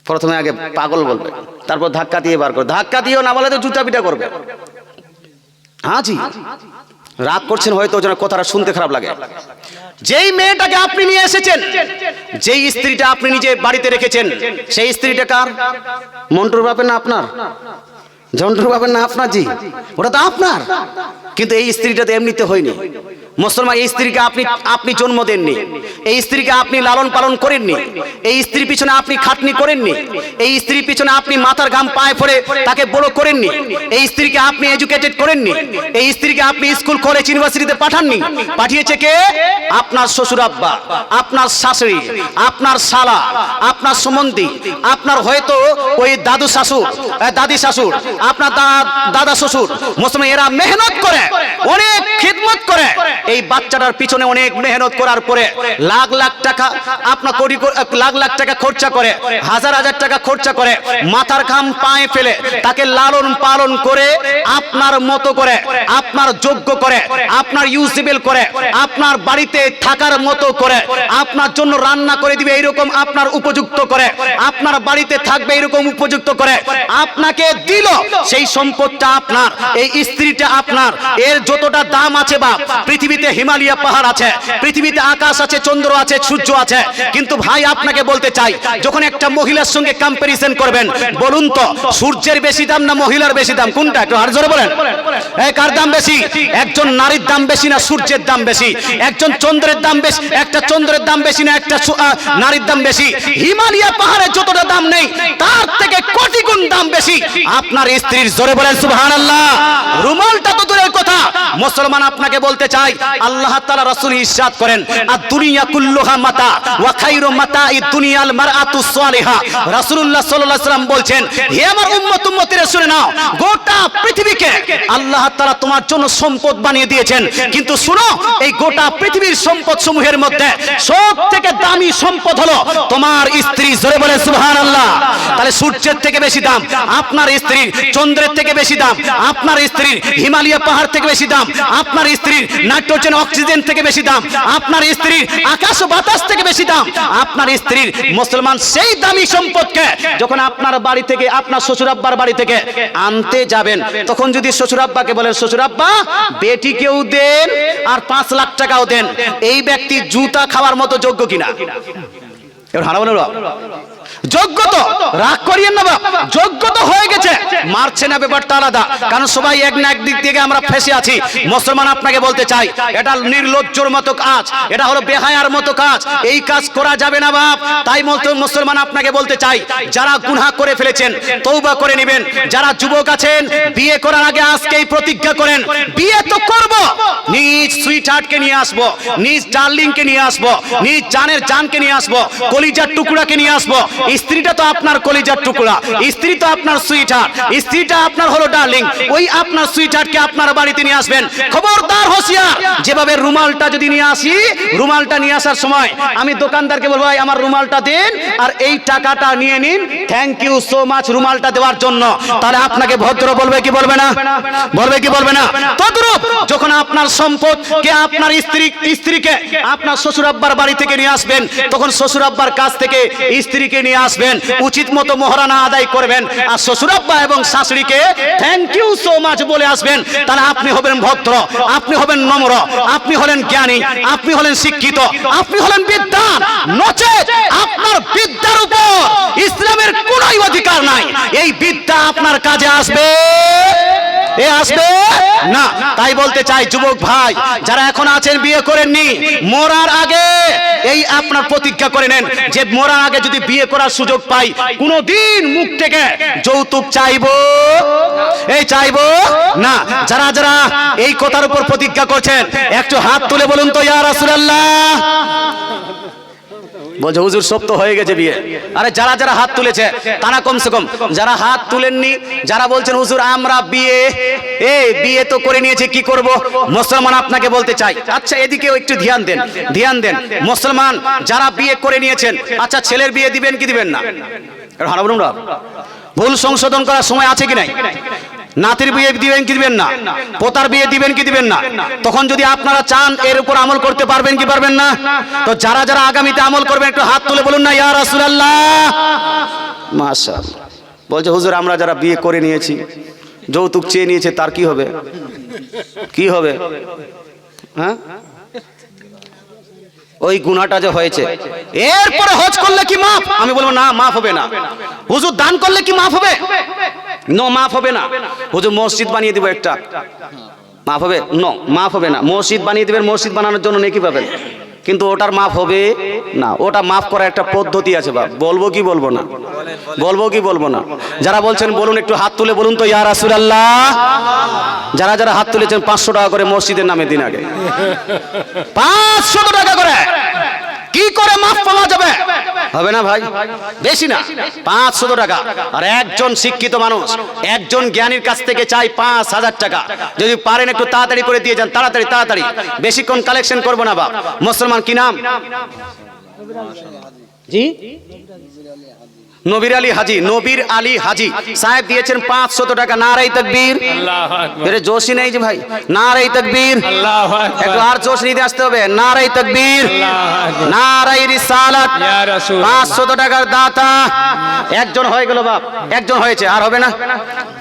প্রথমে আগে পাগল বলবে, তারপর ধাক্কা দিয়ে বার করবে। ধাক্কা দিয়েও না বলে তো জুতা পিটা করবে। হ্যাঁ জি, রাগ করছেন হয়তো, ওই জন্য কথাটা শুনতে খারাপ লাগে। যেই মেয়েটাকে আপনি নিয়ে এসেছেন, যেই স্ত্রীটা আপনি নিজে বাড়িতে রেখেছেন, সেই স্ত্রীটা কার? মন্টুর বাপের না আপনার? জন্টুর বাপের না আপনার? জি, ওটা তো আপনার। কিন্তু এই স্ত্রীটা তো এমনিতে হয়নি। মুসলমান, এই স্ত্রীকে আপনি জন্ম দেননি, এই স্ত্রীকে আপনি লালন পালন করেননি, এই স্ত্রীর পিছনে আপনি খাটনি করেননি, এই স্ত্রীর পিছনে আপনি মাথার ঘাম পায়ে পড়ে তাকে বড় করেননি, এই স্ত্রীকে আপনি এডুকেটেড করেননি, এই স্ত্রীকে আপনি স্কুল কলেজ ইউনিভার্সিটিতে পাঠাননি। পাঠিয়েছে কে? আপনার শ্বশুর আব্বা, আপনার শাশুড়ি, আপনার শালা, আপনার সম্বন্ধী, আপনার হয়তো ওই দাদু শাশুড়, দাদি শাশুড়, আপনার দাদা শ্বশুর। মুসলমান, এরা মেহনত করে, অনেক খিদমত করে, এই বাচ্চাটার পিছনে অনেক মেহনত করার পরে লাখ লাখ টাকা, আপনার কোটি লাখ লাখ টাকা খরচা করে, হাজার হাজার টাকা খরচা করে, মাথার ঘাম পায়ে ফেলে তাকে লালন পালন করে আপনার মতো করে, আপনার যোগ্য করে, আপনার ইউজেবল করে, আপনার বাড়িতে থাকার মতো করে, আপনার জন্য রান্না করে দিবে এইরকম আপনার উপযুক্ত করে, আপনার বাড়িতে থাকবে এরকম উপযুক্ত করে আপনাকে দিল। সেই সম্পদটা আপনার, এই স্ত্রীটা আপনার। এর যতটা দাম আছে বাপ, পৃথিবীতে হিমালয় পাহাড় আছে, পৃথিবীতে আকাশ আছে, চন্দ্র আছে, সূর্য আছে। কিন্তু ভাই আপনাকে বলতে চাই, যখন একটা মহিলার সঙ্গে কম্পারিজন করবেন, বলুন তো সূর্যের বেশি দাম না মহিলার বেশি দাম? কোনটা? একটু আর জোরে বলেন, কার দাম বেশি? একজন নারীর দাম বেশি না সূর্যের দাম বেশি? একজন চন্দ্রের দাম বেশি, একটা চন্দ্রের দাম বেশি না একটা নারীর দাম বেশি? হিমালয় পাহাড়ে যতটা দাম নেই তার থেকে কোটি গুণ দাম বেশি আপনার স্ত্রীর। জোরে বলেন সুবহানাল্লাহ। রুমালটা তো দূরের কথা, মুসলমান আপনাকে বলতে চাই, আল্লাহ তাআলা রাসূল ইরশাদ করেন, আদ-দুনিয়া কুল্লুহা মাতা ওয়া খায়রু মাতা'id দুনিয়াল মারআতুস সালিহা। রাসূলুল্লাহ সাল্লাল্লাহু আলাইহি ওয়াসাল্লাম বলছেন, হে আমার উম্মত, উম্মতিরা শুনে নাও, গোটা পৃথিবীকে আল্লাহ তাআলা তোমার জন্য সম্পদ বানিয়ে দিয়েছেন। কিন্তু শুনো, এই গোটা পৃথিবীর সম্পদ সমূহের মধ্যে সবথেকে দামি সম্পদ হলো তোমার স্ত্রী। জোরে বলেন সুবহানাল্লাহ। তাহলে সূর্যের থেকে বেশি দাম আপনার স্ত্রীর, চন্দ্রের থেকে বেশি দাম আপনার স্ত্রীর, হিমালয় পাহাড় থেকে বেশি দাম আপনার স্ত্রীর, নাইট্রোজেন অক্সিজেন থেকে বেশি দাম আপনার স্ত্রীর, আকাশ ও বাতাস থেকে বেশি দাম আপনার স্ত্রীর। মুসলমান, সেই দামি সম্পদকে যখন আপনার বাড়ি থেকে, আপনার শ্বশুর আব্বার বাড়ি থেকে আনতে যাবেন, তখন যদি শ্বশুর আব্বাকে বলেন, শ্বশুর আব্বা বেটিকেও দেন আর 5 লাখ টাকাও দেন, এই ব্যক্তি জুতা খাওয়ার মতো যোগ্য কিনা? এবার হারাবো না, যোগ্য তো, রাগ করিয়েন না বাপ, যোগ্য তো হয়ে গেছে, মারছে না, ব্যাপারটা আলাদা। কারণ সবাই এক না একদিক থেকে আমরা ফেসে আছি। মুসলমান, আপনাকে বলতে চাই, এটা নির্লজ্জর মতো কাজ, এটা হলো বেহায়ার মতো কাজ, এই কাজ করা যাবে না বাপ। তাই মুসলমান আপনাকে বলতে চাই, যারা গুনাহ করে ফেলেছেন তওবা করে নেবেন। যারা যুবক আছেন, বিয়ে করার আগে আজকেই প্রতিজ্ঞা করেন, বিয়ে তো করব, নিজ সুইট হার্টকে নিয়ে আসবো, নিজ ডার্লিংকে নিয়ে আসবো, নিজ জানের জানকে নিয়ে আসবো, কলিজার টুকরাকে নিয়ে আসবো। স্ত্রীটা তো আপনার কলিজার টুকরা, স্ত্রী তো আপনার সুইট হার্ট, স্ত্রীটা আপনার হলো ডার্লিং। ওই আপনার সুইট হার্টকে আপনার বাড়িতে নিয়ে আসবেন। খবরদার, হোশিয়ার, যেভাবে রুমালটা যদি নিয়ে আসি, রুমালটা নিয়ে আসার সময় আমি দোকানদারকে বলবো, ভাই আমার রুমালটা দেন আর এই টাকাটা নিয়ে নিন, থ্যাংক ইউ সো মাচ রুমালটা দেওয়ার জন্য। তাহলে আপনাকে ভদ্র বলবে কি বলবে না? বলবে কি বলবে না? তদ্রূপ যখন আপনার সম্পদকে, আপনার স্ত্রীকে আপনার শ্বশুর আব্বার বাড়ি থেকে নিয়ে আসবেন, তখন শ্বশুর আব্বার কাছ থেকে স্ত্রীকে নিয়ে আসবেন, উচিত মতো মোহরানা আদায় করবেন, আর শ্বশুর আব্বা এবং শাশুড়িকে থ্যাংক ইউ সো মাচ বলে আসবেন। তাহলে আপনি হবেন ভদ্র, আপনি হবেন নম্র, আপনি হলেন জ্ঞানী, আপনি হলেন শিক্ষিত, আপনি হলেন বিদ্বান। নচেত আপনার বিদ্যার উপর ইসলামের কোনো অধিকার নাই। এই বিদ্যা আপনার কাজে আসবে, আসবে না। তাই বলতে চাই, যুবক ভাই যারা এখন আছেন, বিয়ে করেননি, মরার আগে এই আপনার প্রতিজ্ঞা করে নেন যে মরার আগে যদি বিয়ে করার সুযোগ পাই, কোনদিন মুখ থেকে যৌতুক চাইবো, এই চাইবো না। যারা যারা এই কথার উপর প্রতিজ্ঞা করছেন, একটু হাত তুলে বলুন তো, ইয়া রাসূলুল্লাহ। বলছে হুজুর সব তো হয়ে গেছে বিয়ে। আরে যারা যারা হাত তুলেছে তারা কমসে কম, যারা হাত তুলেননি, যারা বলছেন হুজুর আমরা বিয়ে তো করে নিয়েছি, কি করব? মুসলমান আপনাকে বলতে চাই, আচ্ছা এদিকেও একটু ধ্যান দেন, ধ্যান দেন। মুসলমান যারা বিয়ে করে নিয়েছেন, আচ্ছা ছেলের বিয়ে দিবেন কি দিবেন না? ভুল সংশোধন করার সময় আছে কি নাই? নাতির বিয়ে দিবেন কি দিবেন না? পোতার বিয়ে দিবেন কি দিবেন না? তখন যদি আপনারা চান এর উপর আমল করতে পারবেন কি পারবেন না? তো যারা যারা আগামীতে আমল করবেন একটু হাত তুলে বলুন না, ইয়া রাসূলুল্লাহ। মাশাআল্লাহ। বলছে হুজুর আমরা যারা বিয়ে করে নিয়েছি, যৌতুক চেয়ে নিয়েছে, তার কি হবে? কি হবে? হ্যাঁ, ওই গুনাহটা যে হয়েছে, এরপরে হজ করলে কি মাফ? আমি বলবো না, মাফ হবে না। হুজুর দান করলে কি মাফ হবে? নো, মাফ হবে না। হুজুর মসজিদ বানিয়ে দিব একটা, মাফ হবে? নো, মাফ হবে না। মসজিদ বানিয়ে দিবেন, মসজিদ বানানোর জন্য নেকি পাবেন, কিন্তু ওটার মাফ হবে না। ওটা মাফ করার একটা পদ্ধতি আছে বাপ। বলবো কি বলবো না? বলবো কি বলবো না? যারা বলছেন বলুন, একটু হাত তুলে বলুন তো, ইয়া রাসূলুল্লাহ। যারা যারা হাত তুলেছেন 500 টাকা করে মসজিদের নামে দিন আগে, 500 টাকা করে। কি করে মাফ পাওয়া যাবে? হবে না ভাই, বেশি না, 500 টাকা। আর একজন শিক্ষিত মানুষ, একজন জ্ঞানীর কাছ থেকে চাই 5000 টাকা। যদি পারেন একটু তাড়াতাড়ি করে দিয়ে যান, তাড়াতাড়ি তাড়াতাড়ি, বেশিক্ষণ কালেকশন করবো না বাপ। মুসলমান কি নাম? জি, নবীর আলী হাজি। নবীর আলী হাজি সাহেব দিয়েছেন 500 টাকা। নারাই তাকবীর। আল্লাহু আকবার। এর জোশই নেই যে ভাই, নারাই তাকবীর। আল্লাহু আকবার। একটু আর জোশ নিতে আসতে হবে। নারাই তাকবীর, আল্লাহু আকবার। নারাই রিসালাত। ইয়া রাসূল। 500 টাকার দাতা একজন হয়ে গেল বাপ, একজন হয়েছে, আর হবে না।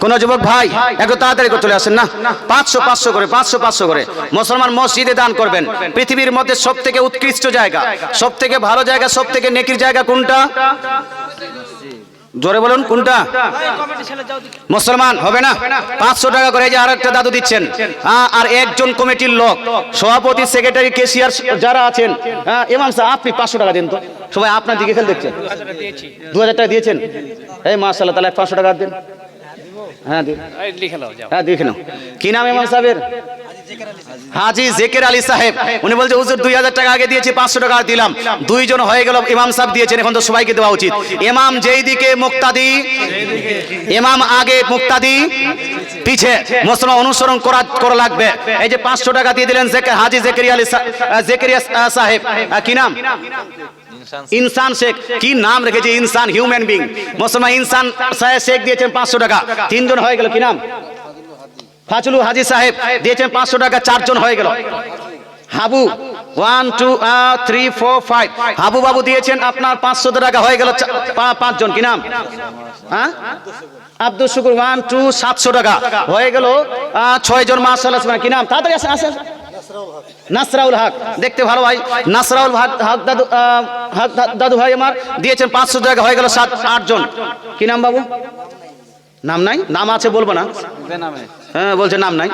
কোন যুবক ভাই একটু তাড়াতাড়ি করে চলে আসেন না, 500 500 করে, 500 500 করে। মুসলমান মসজিদে দান করবেন। পৃথিবীর মধ্যে সবথেকে উৎকৃষ্ট জায়গা, সবথেকে ভালো জায়গা, সবথেকে নেকির জায়গা কোনটা? জোরে বলুন কোনটা? মুসলমান। হবে না? 500 টাকা করে। যে আরেকটা দাদু দিচ্ছেন, আর একজন কমিটির লোক, সভাপতি, সেক্রেটারি, ক্যাশিয়ার যারা আছেন, ইমাম সাহেব আপনি 500 টাকা দিন তো। সবাই আপনার দিকে খেলে দেখছেন। 2000 টাকা দিয়েছেন। এই মাশাআল্লাহ, তাহলে 500 টাকা দিন। হ্যাঁ দিন, হ্যাঁ দেখে নাও। কি নাম ইমাম সাহেবের? হাজি জেকের আলী সাহেব। উনি বলছে হুজুর 2000 টাকা আগে দিয়েছি, 500 টাকা দিলাম। দুইজন হয়ে গেল। ইমাম সাহেব দিয়েছেন, এখন তো সবাইকে দেওয়া উচিত। ইমাম যেই দিকে মুক্তাদি, ইমাম আগে, মুক্তাদি পিছে। মুসলমান অনুসরণ করা লাগবে। এই যে 500 টাকা দিয়ে দিলেন হাজি জেকেরিয়া আলী জেকেরিয়া সাহেব। কি নাম? ইনসান শেখ। কি নাম রেখেছে? ইনসান, হিউম্যান বিং। মুসলমান ইনসান শেখ দিয়েছেন 500 টাকা। তিনজন হয়ে গেল। কি নাম? ফাজলু হাজি সাহেব দিয়েছেন 500 টাকা। 4 জন হয়ে গেল। হাবু 1 2 3 4 5 হাবু বাবু দিয়েছেন আপনার 500 টাকা। হয়ে গেল 5 জন। কি নাম? হ্যাঁ, আব্দুল শুকুর 1 2 700 টাকা। হয়ে গেল 6 জন। মাশাআল্লাহ। কি নাম? তাড়াতাড়ি আসেন আসেন। নাসরাউল হক। দেখতে ভালো ভাই। নাসরাউল হক দাদু, দাদু ভাই আমার দিয়েছেন 500 টাকা। হয়ে গেল 7 8 জন। কি নাম বাবু? নাম নাই? নাম আছে বলবো না? হ্যাঁ বলছে নাম নাই।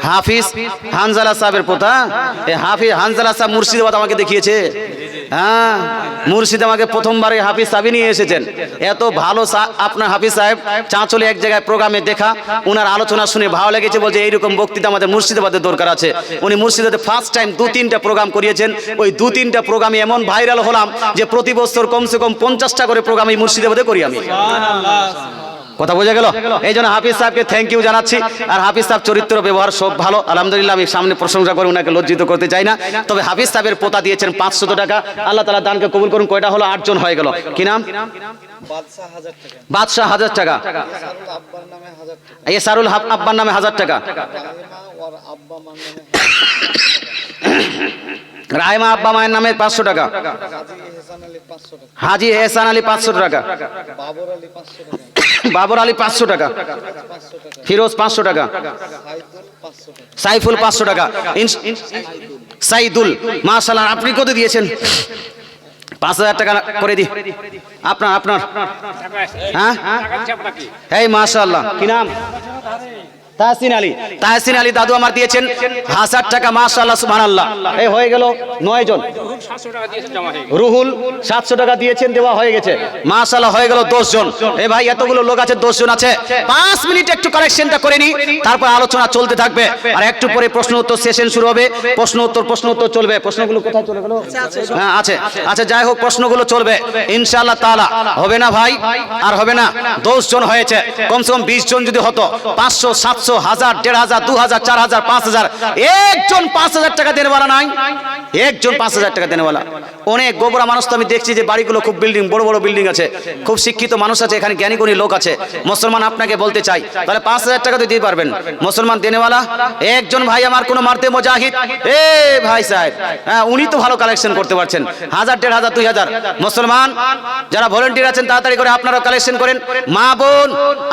হাফিজ হানজালা সাহেবের পোতা। এই হাফিজ হানজালা সাহেব মুর্শিদাবাদ আমাকে দেখিয়েছে। হ্যাঁ, মুর্শিদ আমাকে প্রথমবারে হাফিজ সাহেব নিয়ে এসেছেন। এত ভালো আপনার হাফিজ সাহেব। চাঁচলে এক জায়গায় প্রোগ্রামে দেখা, ওনার আলোচনা শুনে ভালো লেগেছে। বলছে এইরকম বক্তৃতা আমাদের মুর্শিদাবাদের দরকার আছে। উনি মুর্শিদাবাদে ফার্স্ট টাইম 2-3টা প্রোগ্রাম করিয়েছেন। ওই 2-3টা প্রোগ্রামে এমন ভাইরাল হলাম যে প্রতি বছর কমসে কম 50টা করে প্রোগ্রাম এই মুর্শিদাবাদে করি আমি। কথা বোঝা গেল? এই জন্য হাফিজ সাহেবকে থ্যাংক ইউ জানাচ্ছি। আর হাফিজ সাহেব চরিত্র, ব্যবহার সব ভালো, আলহামদুলিল্লাহ। আমি সামনে প্রশংসা করে ওনাকে লজ্জিত করতে চাই না। তবে হাফিজ সাহেবের পোতা দিয়েছেন 500 টাকা। আল্লাহ তাআলা দানকে কবুল করুন। কয়টা হলো? 8 জন হয়ে গেল। কি নাম? বাদশাহ 1000 টাকা। এসারুল হক আব্বার নামে 1000 টাকা। রাহিমা আব্বা মায়ের নামে 500 টাকা। হাজি এহসান আলী 500 টাকা। বাবর আলী 500 টাকা। ফিরোজ 500 টাকা। সাইফুল 500 টাকা। সাইদুল মাশাআল্লাহ। আপনি কত দিয়েছেন? 5000 টাকা করে দি। আপনার আপনার হ্যাঁ, এই মাশাআল্লাহ। কি নাম? তাহসিন আলী। তাহসিন আলী দাদু আমার দিয়েছেন 1000 টাকা। মাশাআল্লাহ, সুবহানাল্লাহ। এই হয়ে গেল 9 জন। রুহুল 700 টাকা দিয়েছেন, দেওয়া হয়ে গেছে। মাশাআল্লাহ, হয়ে গেল 10 জন। এই ভাই এতগুলো লোক আছে, 10 জন আছে। 5 মিনিট একটু কারেকশনটা করে নি, তারপর আলোচনা চলতে থাকবে। আর একটু পরে প্রশ্ন উত্তর সেশন শুরু হবে। প্রশ্ন উত্তর চলবে। প্রশ্নগুলো কোথায় চলে গেল? হ্যাঁ আছে। আচ্ছা যাই হোক, প্রশ্নগুলো চলবে ইনশাআল্লাহ তাআলা। হবে না ভাই? আর হবে না? 10 জন হয়েছে। কমসে কম 20 জন যদি হতো, 500 700 500, 1000, 1500, 2000, 4000, 5000, একজন 5000 টাকা দেনেওয়ালা নাই, একজন 5000 টাকা দেনেওয়ালা। অনেক গোবরা মানুষ তো আমি দেখছি যে বাড়িগুলো খুব বিল্ডিং, বড় বড় বিল্ডিং আছে, খুব শিক্ষিত মানুষ আছে, এখানে জ্ঞানী গুণী লোক আছে। মুসলমান আপনাকে বলতে চাই, তাহলে 5000 টাকা তো দিতে পারবেন মুসলমান দেনেওয়ালা একজন ভাই আমার কোন মারতে মুজাহিদ, এ ভাই সাহেব, হ্যাঁ উনি তো ভালো কালেকশন করতে পারছেন, 1000, 1500, 2000। মুসলমান যারা ভলান্টিয়ার আছেন তাড়াতাড়ি করে আপনারা কালেকশন করেন। মা বোন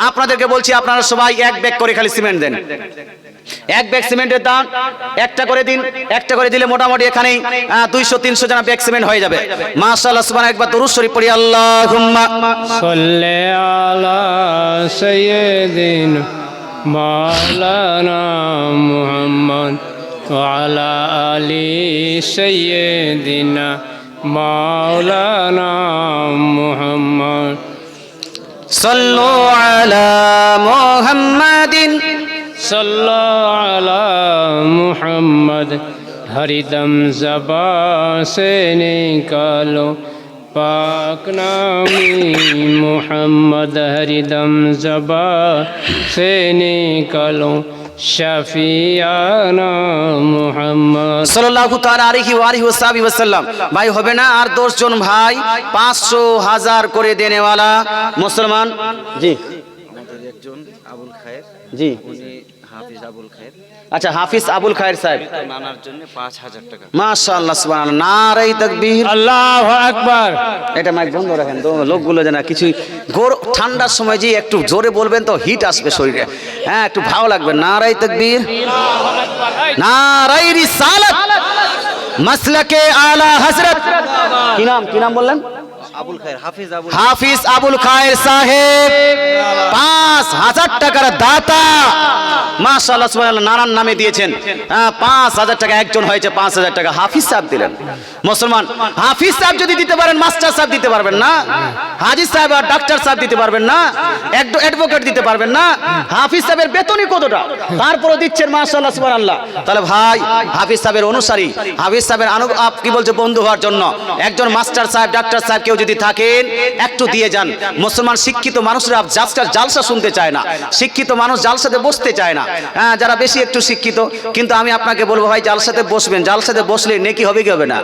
আপনাদেরকে বলছি, আপনারা সবাই এক ব্যাগ করে খালি সিমেন্ট দেন, এক ব্যাগ সিমেন্টের দাম একটা করে দিন, একটা করে দিলে মোটামুটি এখানেই 200-300 জন ব্যাগ সিমেন্ট হয়ে যাবে। মাশাআল্লাহ, সুবহানাল্লাহ, একবার দরুদ শরীফ পড়ি, আল্লাহুম্মা সাল্লি আলা সাইয়্যিদিনা মাওলানা মুহাম্মদ ওয়া আলা আলি সাইয়্যিদিনা মাওলানা মুহাম্মদ। সাল্লু আলা মুহাম্মাদিন सल्लल्लाहु अला मुहम्मद। हरिदम ज़बा से निकालो पाक नामी मुहम्मद, हरिदम ज़बा से निकालो शफियाना मुहम्मद সাল্লাল্লাহু তাআলা আলাইহি ওয়া আলিহি ওয়াসাল্লাম। ভাই হবে না আর 10 জন ভাই 500, 1000 করে দেনেওয়ালা মুসলমান। জি আমাদের একজন আবুল খায়ের, জি, উনি হাফিজ আবুল খায়ের, আচ্ছা হাফিজ আবুল খায়ের সাহেব, নানার জন্য 5000 টাকা। মাশাআল্লাহ, সুবহানাল্লাহ, নারে তাকবীর, अल्लाहु अकबर। এটা মাইক বন্ধ রাখেন তো, লোকগুলো জানা কিছু ঠান্ডার সময় যে একটু জোরে বলবেন তো হিট আসবে শরীরে, হ্যাঁ একটু ভালো লাগবে। নারে তাকবীর, নারে রিসালাত, মাসলাকে আলা হযরত। কি নাম বললেন? আবুল খায়ের, হাফিজ আবুল হাফিজ আবুল খায়ের সাহেব 5000 টাকার দাতা। মাশাআল্লাহ, সুবহানাল্লাহ, নানার নামে দিয়েছেন 5000 টাকা, একজন হয়েছে 5000 টাকা হাফিজ সাহেব দিলেন। মুসলমান হাফিজ সাহেব যদি দিতে পারেন, মাস্টার সাহেব দিতে পারবেন না, হাজী সাহেব আর ডাক্তার সাহেব দিতে পারবেন না, অ্যাডভোকেট দিতে পারবেন না। হাফিজ সাহেবের বেতনই কতটা, তারপরে দিচ্ছেন। মাশাআল্লাহ, সুবহানাল্লাহ। তাহলে ভাই হাফিজ সাহেবের অনুসারী, হাফিজ সাহেবের কি বলছে বন্ধু হওয়ার জন্য একজন মাস্টার সাহেব, ডাক্তার সাহেব কেউ যদি থাকেন একটু দিয়ে যান। মুসলমান শিক্ষিত মানুষরা জালসা শুনতে চায় না, শিক্ষিত মানুষ জালসাতে বসতে চায় না, হ্যাঁ যারা বেশি একটু শিক্ষিত। কিন্তু আমি আপনাকে বলবো ভাই জালসাতে বসবেন, জালসাতে বসলে নেকি হবে কি হবে না?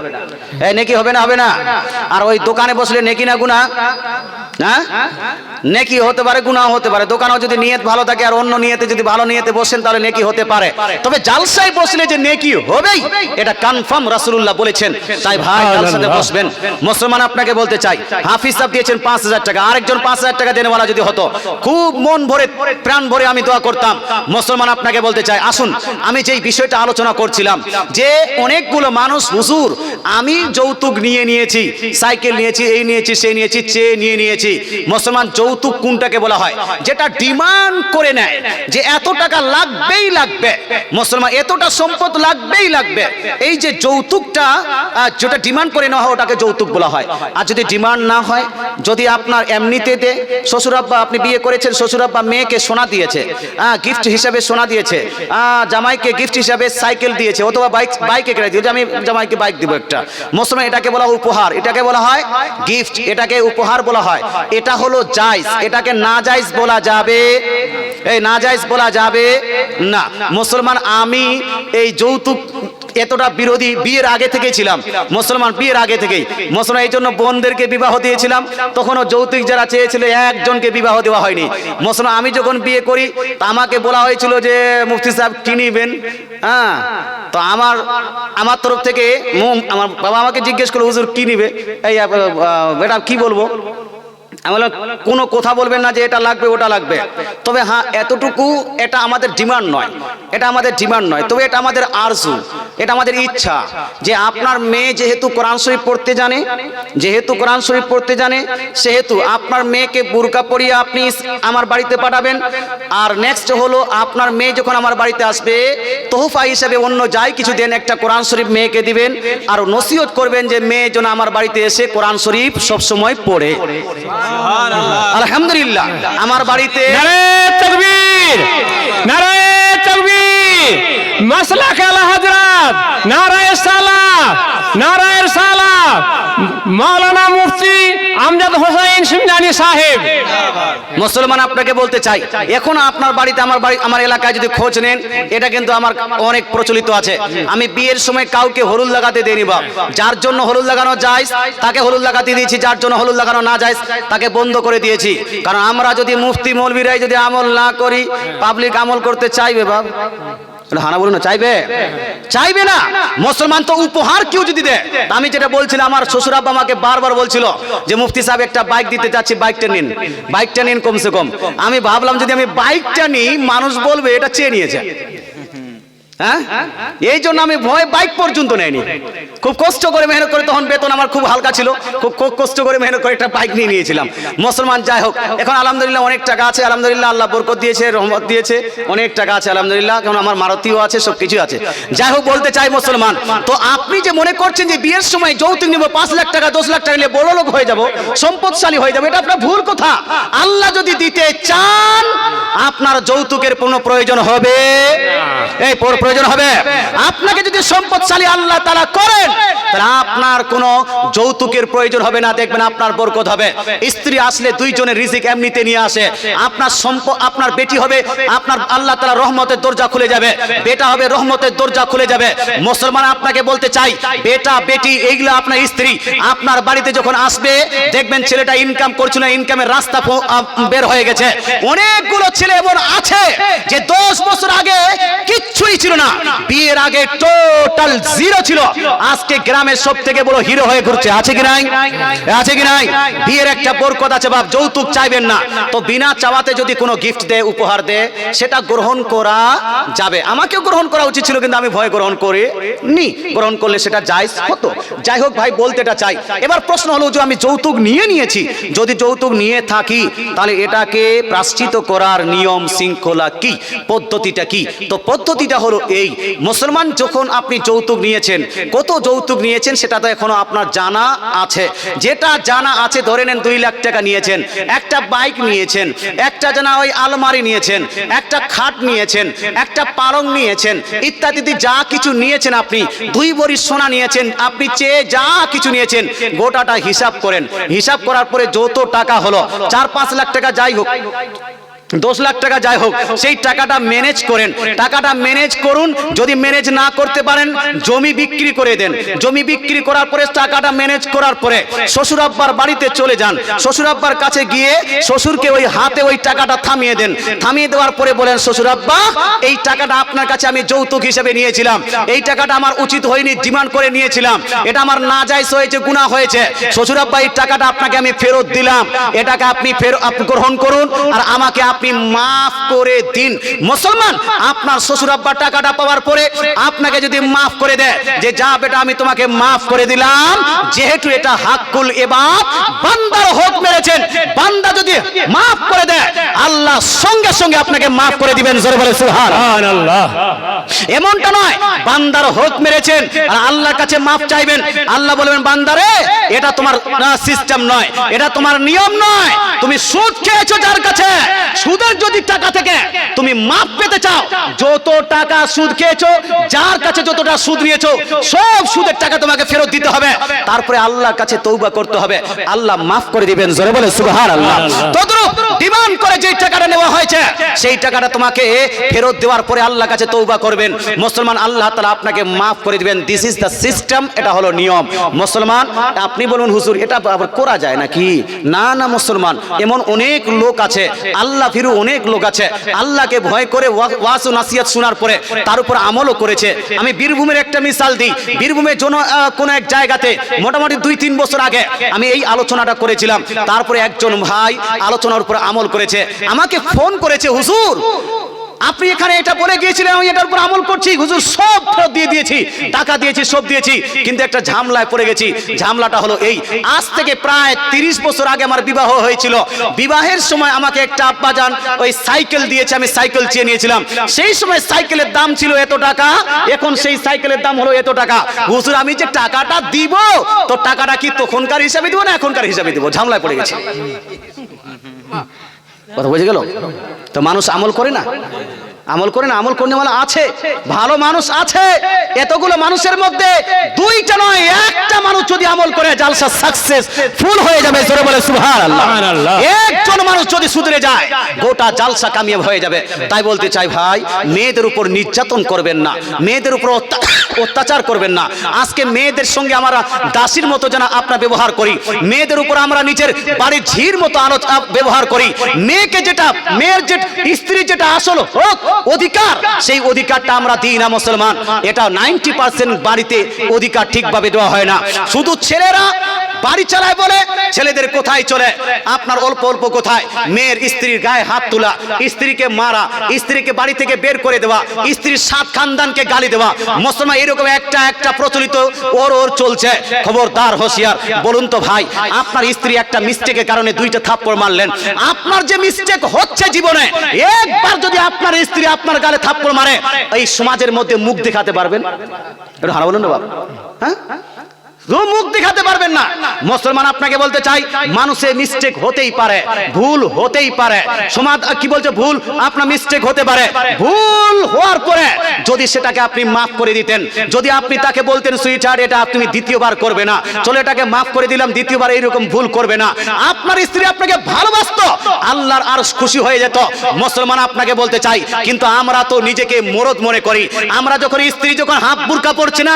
নেকি হবে না? হবে না। আর ওই দোকানে বসলে নেকি না গুনাহ? হ্যাঁ, নেকি হতে পারে, গুনাহ হতে পারে। দোকানেও যদি নিয়ত ভালো থাকে আর অন্য নিয়তে যদি ভালো নিয়তে বসেন তাহলে নেকি হতে পারে, তবে জালসায় বসলে যে নেকি হবেই এটা কনফার্ম রাসূলুল্লাহ বলেছেন। তাই ভাই জালসাতে বসবেন। মুসলমান আপনাকে বলতে চাই, হাফিজ সাহেব দিয়েছেন 5000 টাকা, আরেকজন 5000 টাকা দেনেওয়ালা যদি হতো খুব মন ভরে প্রাণ ভরে আমি দোয়া করতাম। মুসলমান আপনাকে বলতে চাই, আসুন আমি যেই বিষয়টা আলোচনা করছিলাম যে অনেকগুলো মানুষ, হুজুর আমি যৌতুক নিয়েছি, সাইকেল নিয়েছি, এই নিয়েছি, সেই নিয়েছি, চেয়ে নিয়েছি। মুসলমান যৌতুক কোনটাকে বলা হয়? যেটা ডিমান্ড করে নেয় যে এত টাকা লাগবেই লাগবে, মুসলমান এতটা সম্পদ লাগবেই লাগবে, এই যে যৌতুকটা যেটা ডিমান্ড করে নেওয়া হয় ওটাকে যৌতুক বলা হয়। আর যদি ডিমান্ড না হয়, যদি আপনার এমনিতে দে, শ্বশুর আব্বা আপনি বিয়ে করেছেন, শ্বশুর আব্বা মেয়েকে সোনা দিয়েছে, গিফট হিসাবে সোনা দিয়েছে, জামাইকে গিফট হিসাবে সাইকেল দিয়েছে অথবা বাইকে কিনে দিয়েছে, আমি জামাইকে বাইক দিব একটা, মুসলমান এটাকে বলা হয় উপহার, এটাকে বলা হয় গিফট, এটাকে উপহার বলা হয়। এটা হলো জায়েজ, এটাকে নাজায়েজ বলা যাবে? এই নাজায়েজ বলা যাবে না। মুসলমান আমি এই যৌতুক এতটা বিরোধী বিয়ের আগে থেকেই ছিলাম, মুসলমান বিয়ের আগে থেকেই। মুসলমান এই জন্য বোনদেরকে বিবাহ দিয়েছিলাম, তখনও যৌতুক যারা চেয়েছিল একজনকে বিবাহ দেওয়া হয়নি। মুসলমান আমি যখন বিয়ে করি আমাকে বলা হয়েছিল যে মুফতি সাহেব কি নিবেন, হ্যাঁ তো আমার তরফ থেকে আমার বাবা আমাকে জিজ্ঞেস করলো হুজুর কি নিবে, এই এটা কি বলবো, আমি বললাম কোনো কথা বলবেন না যে এটা লাগবে ওটা লাগবে, তবে হ্যাঁ এতটুকু এটা আমাদের ডিমান্ড নয়, এটা আমাদের ডিমান্ড নয়, তবে এটা আমাদের আরজু, এটা আমাদের ইচ্ছা যে আপনার মেয়ে যেহেতু কোরআন শরীফ পড়তে জানে, যেহেতু কোরআন শরীফ পড়তে জানে, সেহেতু আপনার মেয়েকে বুরকা পরিয়ে আপনি আমার বাড়িতে পাঠাবেন। আর নেক্সট হলো আপনার মেয়ে যখন আমার বাড়িতে আসবে তোহফা হিসেবে অন্য যাই কিছু দেন, একটা কোরআন শরীফ মেয়েকে দিবেন আর নসিহত করবেন যে মেয়ে যেন আমার বাড়িতে এসে কোরআন শরীফ সবসময় পড়ে। আলহামদুলিল্লাহ আমার বাড়িতে নারে তাকবীর, নারে তাকবীর, মাসলাক আলা হযরত, নারে সালাত, নারে সালাত, মাওলানা মুফতি আমজাদ হোসেন সিমনানি সাহেব। মুসলমান আপনাকে বলতে চাই, এখন আপনার বাড়িতে আমার এলাকায় যদি খোঁজ নেন, এটা কিন্তু আমার অনেক প্রচলিত আছে। আমি বিয়ের সময় কাউকে হলুদ লাগাতে দেইনি বাপ। যার জন্য হলুদ লাগানো যায় তাকে হলুদ লাগাতে দিয়েছি, যার জন্য হলুদ লাগানো না যায় তাকে বন্ধ করে দিয়েছি। কারণ আমরা যদি মুফতি মৌলবীরাই যদি আমল না করি, পাবলিক আমল করতে চাইবে বাপ? হানা বলুন না, চাইবে? চাইবে না। মুসলমান তো উপহার কেউ যদি দেয়, আমি যেটা বলছিলাম, আমার শ্বশুর আব্বা আমাকে বারবার বলছিল যে মুফতি সাহেব একটা বাইক দিতে যাচ্ছি, বাইকটা নিন, বাইকটা নিন কমসে কম। আমি ভাবলাম যদি আমি বাইকটা নিই মানুষ বলবে এটা চেয়ে নিয়েছে, হ্যাঁ, এই জন্য আমি ভয় বাইক পর্যন্ত নেয়নি। খুব কষ্ট করে মেহনত করে, তখন বেতন আমার খুব হালকা ছিল, খুব কষ্ট করে মেহনত করে একটা বাইক নিয়ে নিয়েছিলাম। মুসলমান যাই হোক, এখন আলহামদুলিল্লাহ অনেক টাকা আছে, আলহামদুলিল্লাহ আল্লাহ বরকত দিয়েছে, রহমত দিয়েছে, অনেক টাকা আছে আলহামদুলিল্লাহ। কারণ আমার মারুতিও আছে, সব কিছু আছে। যাই হোক, বলতে চাই মুসলমান, তো আপনি যে মনে করছেন যে বিয়ের সময় যৌতুক নিব, 5 লাখ টাকা 10 লাখ টাকা নিলে বড় লোক হয়ে যাব, সম্পদশালী হয়ে যাবে, এটা আপনার ভুল কথা। আল্লাহ যদি দিতে চান, আপনার যৌতুকের কোনো প্রয়োজন হবে? এই প্রয়োজন হবে? আপনাকে যদি সম্পদশালী আল্লাহ তাআলা করেন, তাহলে আপনার কোনো যৌতুকের প্রয়োজন হবে না, দেখবেন আপনার বরকত হবে। স্ত্রী আসলে দুইজনের রিজিক এমনিতে নিয়ে আসে। আপনার সম্পদ, আপনার বেটি হবে, আপনার আল্লাহ তাআলা রহমতের দরজা খুলে যাবে, বেটা হবে, রহমতের দরজা খুলে যাবে। মুসলমান আপনাকে বলতে চাই, বেটা বেটি এইগুলো আপনার স্ত্রী আপনার বাড়িতে যখন আসবে, দেখবেন ছেলেটা ইনকাম করছে না, ইনকামের রাস্তা বের হয়ে গেছে। অনেকগুলো ছেলে এমন আছে যে 10 বছর আগে কিচ্ছুই ছিল না, বিয়ের আগে টোটাল জিরো ছিল, আজকে গ্রামের সব থেকে বড় হিরো হয়ে ঘুরছে। আছে কি নাই? আছে কি নাই? বিয়ের একটা বরকত আছে বাপ। যৌতুক চাইবেন না, তো বিনা চাওয়াতে যদি কোনো গিফট দেয়, উপহার দেয়, সেটা গ্রহণ করা যাবে। আমাকেও গ্রহণ করা উচিত ছিল, কিন্তু আমি ভয় গ্রহণ করিনি। গ্রহণ করলে সেটা জায়েজ হতো। যাই হোক ভাই, বলতেটা চাই। এবার প্রশ্ন হলো যে আমি যৌতুক নিয়েছি, যদি যৌতুক নিয়ে থাকি, তাহলে এটাকে প্রায়শ্চিত্ত করার নিয়ম শৃঙ্খলা কি, পদ্ধতিটা কি? তো পদ্ধতিটা হলো এই, মুসলমান যখন আপনি যৌতুক নিয়েছেন, কত যৌতুক নিয়েছেন সেটা তো এখনো আপনার জানা আছে। যেটা জানা আছে, ধরে নেন 2 লাখ টাকা নিয়েছেন, একটা বাইক নিয়েছেন, একটা জানা ওই আলমারি নিয়েছেন, একটা খাট নিয়েছেন, একটা পালং নিয়েছেন, ইত্যাদি যা কিছু নিয়েছেন, আপনি 2 ভরি সোনা নিয়েছেন, আপনি চেয়ে যা কিছু নিয়েছেন, গোটাটা হিসাব করেন। হিসাব করার পরে যত টাকা হলো, 4-5 লাখ টাকা যাই হোক, 10 লাখ টাকা যাই হোক, সেই টাকাটা ম্যানেজ করেন। টাকাটা ম্যানেজ করুন। যদি ম্যানেজ না করতে পারেন, জমি বিক্রি করে দেন। জমি বিক্রি করার পরে, টাকাটা ম্যানেজ করার পরে শ্বশুর আব্বার বাড়িতে চলে যান। শ্বশুর আব্বার কাছে গিয়ে শ্বশুরকে ওই হাতে ওই টাকাটা থামিয়ে দেন। থামিয়ে দেওয়ার পরে বলেন, শ্বশুর আব্বা, এই টাকাটা আপনার কাছে আমি যৌতুক হিসেবে নিয়েছিলাম, এই টাকাটা আমার উচিত হয়নি, ডিমান্ড করে নিয়েছিলাম, এটা আমার নাজায়েজ হয়েছে, গুনাহ হয়েছে। শ্বশুর আব্বা, এই টাকাটা আপনাকে আমি ফেরত দিলাম, এটাকে আপনি গ্রহণ করুন, আর আমাকে আপনি মাফ করে দিন। মুসলমান, আপনার শ্বশুর আব্বা টাকাটা পাওয়ার পরে আপনাকে যদি মাফ করে দেয়, যে যা বেটা আমি তোমাকে মাফ করে দিলাম, যেহেতু এটা হাক্কুল ইবাদ, বান্দার হক মেরেছেন, বান্দা যদি মাফ করে দেয়, আল্লাহ সঙ্গে সঙ্গে আপনাকে মাফ করে দিবেন। জোরে বলে সুবহানাল্লাহ। এমনটা নয়, বান্দার হক মেরেছেন আর আল্লাহর কাছে মাফ চাইবেন, আল্লাহ বলবেন, বান্দারে, এটা তোমার সিস্টেম নয়, এটা তোমার নিয়ম নয়। তুমি সুদ খেয়েছো যার কাছে, সুদের যদি টাকা থেকে তুমি মাপ পেতে চাও, যত টাকা সুদ খেয়েছো, যার কাছে যতটা সুদ নিয়েছো, সব সুদের টাকা তোমাকে ফেরত দিতে হবে। তারপরে আল্লাহর কাছে তওবা করতে হবে, আল্লাহ মাফ করে দিবেন। জোরে বলে সুবহানাল্লাহ। তদ্রূপ ডিমান্ড করে যে টাকাটা নেওয়া হয়েছে, সেই টাকাটা তোমাকে ফেরত দেওয়ার পরে আল্লাহর কাছে তওবা করবেন। মুসলমান, আল্লাহ তাআলা আপনাকে মাফ করে দিবেন। দিস ইজ দ্য সিস্টেম, এটা হলো নিয়ম। মুসলমান, আপনি বলুন, হুজুর এটা আবার করা যায় নাকি? না না মুসলমান, এমন অনেক লোক আছে, আল্লাহ ফিরু অনেক লোক আছে, আল্লাহকে ভয় করে ওয়াজ ও নাসিহত শোনার পরে তার উপর আমলও করেছে। আমি বীরভূমের একটা মিসাল দিই। বীরভূমের কোন এক জায়গাতে মোটামুটি 2-3 বছর আগে আমি এই আলোচনাটা করেছিলাম। তারপরে একজন ভাই আলোচনার উপর আমল করেছে, আমাকে ফোন করেছে, হুজুর আপনি এখানে এটা বলে গিয়েছিলেন, আমি এটার উপর আমল করছি, হুজুর সব ফেরত দিয়ে দিয়েছি, টাকা দিয়েছি, সব দিয়েছি, কিন্তু একটা ঝামেলায় পড়ে গেছি। ঝামেলাটা হলো এই, আজ থেকে প্রায় 30 বছর আগে আমার বিবাহ হয়েছিল। বিবাহের সময় আমাকে একটা আব্বাজান ওই সাইকেল দিয়েছে, আমি সাইকেল চেয়ে নিয়েছিলাম। সেই সময় সাইকেলের দাম ছিল এত টাকা, এখন সেই সাইকেলের দাম হলো এত টাকা। হুজুর আমি যে টাকাটা দিব, তো টাকাটা কি তখনকার হিসাবে দিব না এখনকার হিসাবে দিব? ঝামেলায় পড়ে গেছে। কথা বুঝে গেল? তো মানুষ আমল করে না। আমল করে না, আমল করনে আছে, ভালো মানুষ আছে। এতগুলো মানুষের মধ্যে দুইটা নয় একটা মানুষ যদি আমল করে জালসা সাকসেস ফুল হয়ে যাবে। জোরে বলে সুবহানাল্লাহ। সুবহানাল্লাহ। একজন মানুষ যদি সুধরে যায় গোটা জালসা কামিয়াব হয়ে যাবে। তাই বলতে চাই ভাই, মেয়েদের উপর নির্যাতন করবেন না, মেয়েদের উপর অত্যাচার করবেন না। আজকে মেয়েদের সঙ্গে আমরা দাসীর মতো যেন আপনার ব্যবহার করি, মেয়েদের উপর আমরা নিজের বাড়ির ঝির মতো ব্যবহার করি। মেয়েকে যেটা, মেয়ের যে স্ত্রী যেটা আসল হক অধিকার, সেই অধিকারটা আমরা দিই না মুসলমান। এটা 90% বাড়িতে অধিকার ঠিকভাবে দেওয়া হয় না। শুধু ছেলেরা বাড়ি চালায় বলে ছেলেদের কোথায় চলে আপনার অল্প অল্প কোথায় মেয়ের স্ত্রীর গায়ে হাত তোলা, স্ত্রীকে মারা, স্ত্রীকে বাড়ি থেকে বের করে দেওয়া, স্ত্রীর 7 খানদানকে গালি দেওয়া। মুসলমান এরকম একটা প্রচলিত ওর চলছে। খবরদার, হোশিয়ার। বলুন তো ভাই, আপনার স্ত্রী একটা মিস্টেকের কারণে 2টা থাপ্পড় মারলেন, আপনার যে মিস্টেক হচ্ছে জীবনে, একবার যদি আপনার স্ত্রী আপনার গালে থাপ্পড় মারে এই সমাজের মধ্যে মুখ দেখাতে পারবেন? এটা হারা বলুন না বাবা, হ্যাঁ, মুখ দেখাতে পারবেন না। মুসলমান আপনাকে বলতে চাই, মানুষের মিস্টেক হতেই পারে, ভুল হতেই পারে। সমাজ কি বলছে? ভুল আপনার মিস্টেক হতে পারে। ভুল হওয়ার পরে যদি সেটাকে আপনি মাফ করে দিতেন, যদি আপনি তাকে বলতেন সুইটহার্ট এটা তুমি দ্বিতীয়বার করবে না, চলে এটাকে মাফ করে দিলাম, দ্বিতীয়বার এইরকম ভুল করবে না, আপনার স্ত্রী আপনাকে ভালোবাসতো, আল্লাহর আরশ খুশি হয়ে যেত। মুসলমান আপনাকে বলতে চাই, কিন্তু আমরা তো নিজেকে মরদ মনে করি। আমরা যখন স্ত্রী যখন হাফ বুরকা পড়ছে না,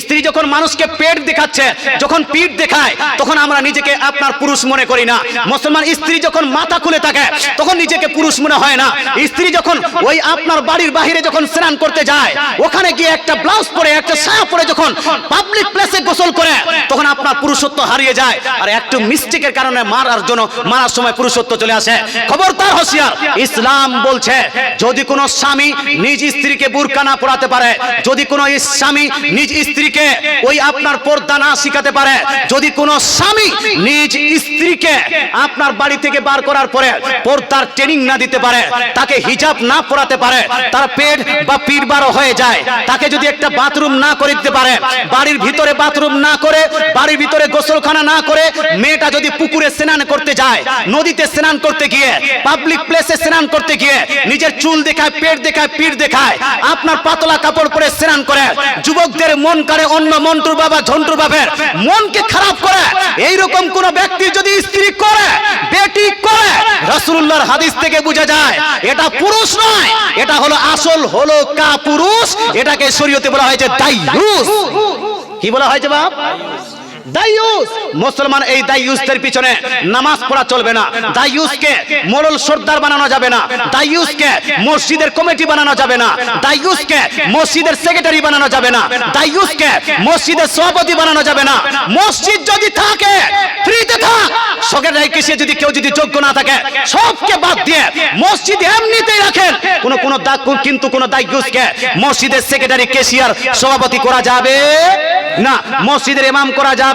স্ত্রী যখন মানুষকে পেট দেখাচ্ছে, যখন পিঠ দেখায়, তখন আমরা নিজেকে আপনার পুরুষ মনে করি না। মুসলমান স্ত্রী যখন মাথা খুলে থাকে তখন নিজেকে পুরুষ মনে হয় না। স্ত্রী যখন ওই আপনার বাড়ির বাহিরে যখন স্নান করতে যায়, ওখানে গিয়ে একটা ব্লাউজ পরে একটা সায়া পরে যখন পাবলিক প্লেসে গোসল করে, তখন আপনার পুরুষত্ব হারিয়ে যায়। আর একটু মিস্টেকের কারণে মারার সময় পুরুষত্ব চলে আসে। খবরদার, হোশিয়ার। ইসলাম বলছে যদি কোনো স্বামী নিজ স্ত্রীকে বুরকা না পরাতে পারে, যদি কোনো স্বামী নিজ স্ত্রীকে ওই আপনার পর্দা না শিখাতে পারে, যদি কোনো স্বামী নিজ স্ত্রীকে আপনার বাড়ি থেকে বার করার পরে পর্দার ট্রেনিং না দিতে পারে, তাকে হিজাব না পরাতে পারে, তার পেট বা পিঠ বার হয়ে যায়, তাকে যদি একটা বাথরুম না করে দিতে পারে, বাড়ির ভিতরে বাথরুম না করে, বাড়ির ভিতরে গোসলখানা না করে, মেয়েটা যদি পুকুরে স্নান করতে যায়, নদীতে স্নান করতে গিয়ে, পাবলিক প্লেসে স্নান করতে গিয়ে নিজের চুল দেখায়, পেট দেখায়, পিঠ দেখায়, আপনার পাতলা কাপড় পরে স্নান করে, যুবকদের মন করে অন্য মন্টুর বাবা ঝন্টুর বাপের মনকে খারাপ করে, এইরকম কোন ব্যক্তি যদি স্ত্রী করে, বেটি করে, রাসূলুল্লাহর হাদিস থেকে বোঝা যায় এটা পুরুষ নয়, এটা হলো আসল হলো কাপুরুষ। এটাকে শরীয়তে বলা হয়েছে দাইয়ুস। কি বলা হয়েছে বাপ? দাইয়ুস। মুসলমান এই দাইয়ুসদের পিছনে নামাজ পড়া চলবে না, দাইয়ুসকে মোড়ল সর্দার বানানো যাবে না, দাইয়ুসকে মসজিদের কমিটি বানানো যাবে না, দাইয়ুসকে মসজিদের সেক্রেটারি বানানো যাবে না, দাইয়ুসকে মসজিদের সভাপতি বানানো যাবে না। মসজিদ যদি থাকে ফ্রিতে থাক, সেক্রেটারি কিসে যদি কেউ যদি যোগ্য না থাকে সবকে বাদ দিয়ে মসজিদ এমনিতেই রাখেন। কিন্তু কোন দাইয়ুসকে মসজিদের সেক্রেটারি, ক্যাশিয়ার, সভাপতি করা যাবে না, মসজিদের ইমাম করা যাবে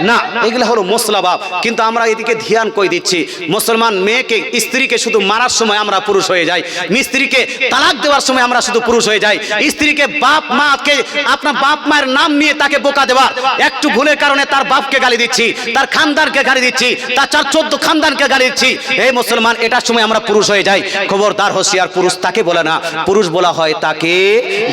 না। এগুলো হলো মসলাবাব। কিন্তু আমরা এদিকে ধ্যান কই দিচ্ছি, মুসলমান মেয়েকে স্ত্রীকে শুধু মারার সময় আমরা পুরুষ হয়ে যাই, স্ত্রীকে তালাক দেওয়ার সময় আমরা শুধু পুরুষ হয়ে যাই, স্ত্রীকে বাপ মাকে আপনার বাপ মায়ের নাম নিয়ে তাকে বোকা দেওয়া, একটু ভুলের কারণে তার বাপকে গালি দিচ্ছি, তার খানদানকে গালি দিচ্ছি, তার 4-14 খানদানকে গালি দিচ্ছি, এই মুসলমান এটার সময় আমরা পুরুষ হয়ে যাই। খবরদার, হোশিয়ার। পুরুষ তাকে বলে না, পুরুষ বলা হয় তাকে